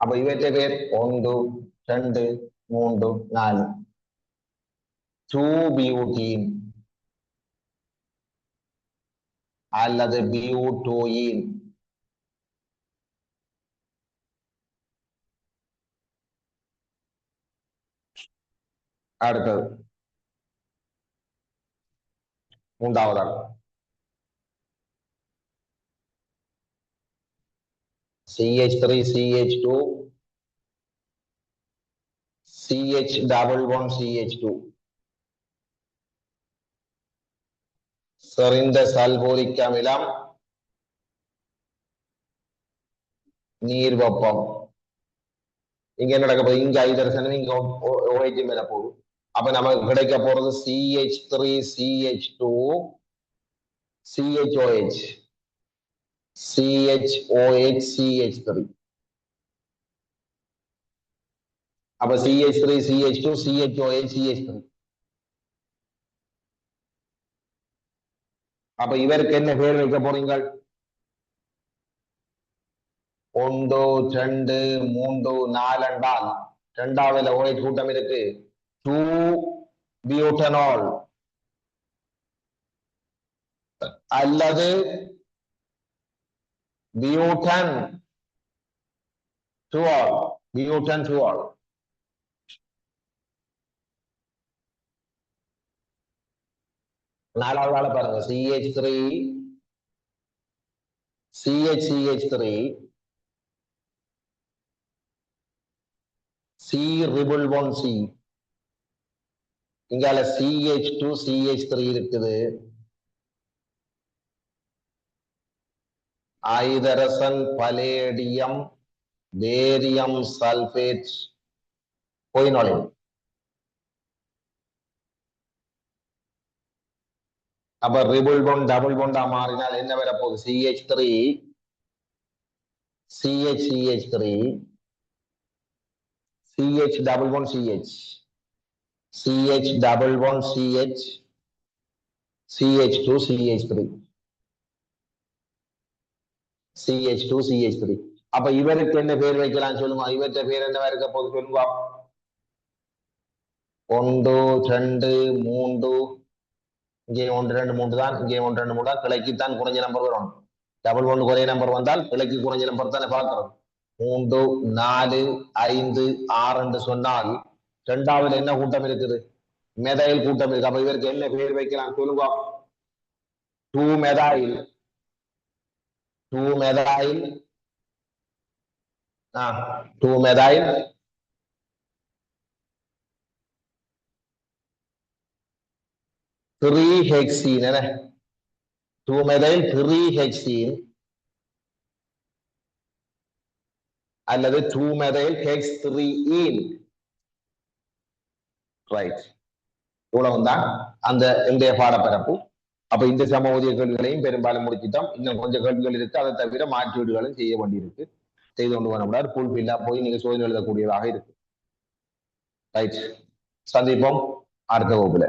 அப்ப இவற்றை பேர் 1 2 3 4 2-பியூட்டீன் அல்லது பியூட்டோயின். அடுத்தது மூன்றாவதாக CH3 CH2 CH11 CH2. செறிந்த சல்பூரிக் அமிலம் நீர் வெப்பம். இங்க என்ன நடக்க போகுது? இங்க ஐதரசனும் இங்க OH மேல போகுது. அப்ப நமக்கு கிடைக்க போறது CH3 CH2 CHOH CHOH CH3. அப்ப CH3 CH2 CHOH CH3. அப்ப இவருக்கு என்ன பேர் வைக்க போறீங்க? 1 2 3 4 என்றால் இரண்டாவதுல OH கூட்டம் இருக்கு. 2 பியூட்டனால் அல்லது பியூட்டன் 2 பியூட்டன் 2 நாலாவது ஆள பாருங்க. CH3 CH3 C ரிபிள் 1 C. இங்கால CH2 CH3 இருக்குது. ஐதரசன் பலேடியம் பேரியம் சல்பேட் பொய்னொலின். அப்ப ரிபிள் 1 டபுள் பொண்டா மாறினால் என்ன வரப்போகுது? CH3 CH3 CH double 1 CH CH double 1 CH CH2 CH3 CH2 CH3. அப்ப இவருக்கு என்ன பேர் வைக்கலாம் சொல்லுங்க? இவற்ற பேர் என்ன இருக்க போது சொல்லுங்க? 1 2 3 இங்கே 1 2 3 தான். இங்கே 1 2 3 தான். கிளைக்குத்தான் குறைஞ்ச நம்பர் வரும். டபுள் 1 குறைய நம்பர் வந்தால் கிளைக்கு குறைஞ்ச நம்பர் தானே பார்க்கிறோம். 3 4 5 6 என்று சொன்னால் இரண்டாவது என்ன கூட்டம் இருக்குது? மெதைல் கூட்டம் இருக்கு. அப்ப இவருக்கு என்ன பேர் வைக்கலாம் சொல்லுங்க? 2 methyl 2 methyl 2 methyl 3 hexene. 2 methyl 3 hexene அல்லது 2 மெதைல் ஹெக்ஸ்3ஈன். ரைட். இவ்வளவுதான் அந்த இன்றைய பாடப்பரப்பு. அப்ப இந்த சமூக கேள்விகளையும் பெரும்பாலும் முடிச்சிட்டோம். இன்னும் கொஞ்சம் கேள்விகள் இருக்கு. அதை தவிர மாற்றீடுகளும் செய்ய வேண்டியிருக்கு. செய்து கொண்டு வரக்கூடாது. ஃபுல்ஃபில்லா போய் நீங்க சோதனை எழுதக்கூடியதாக இருக்கு. ரைட். சந்திப்போம் அடுத்த வகுப்புல.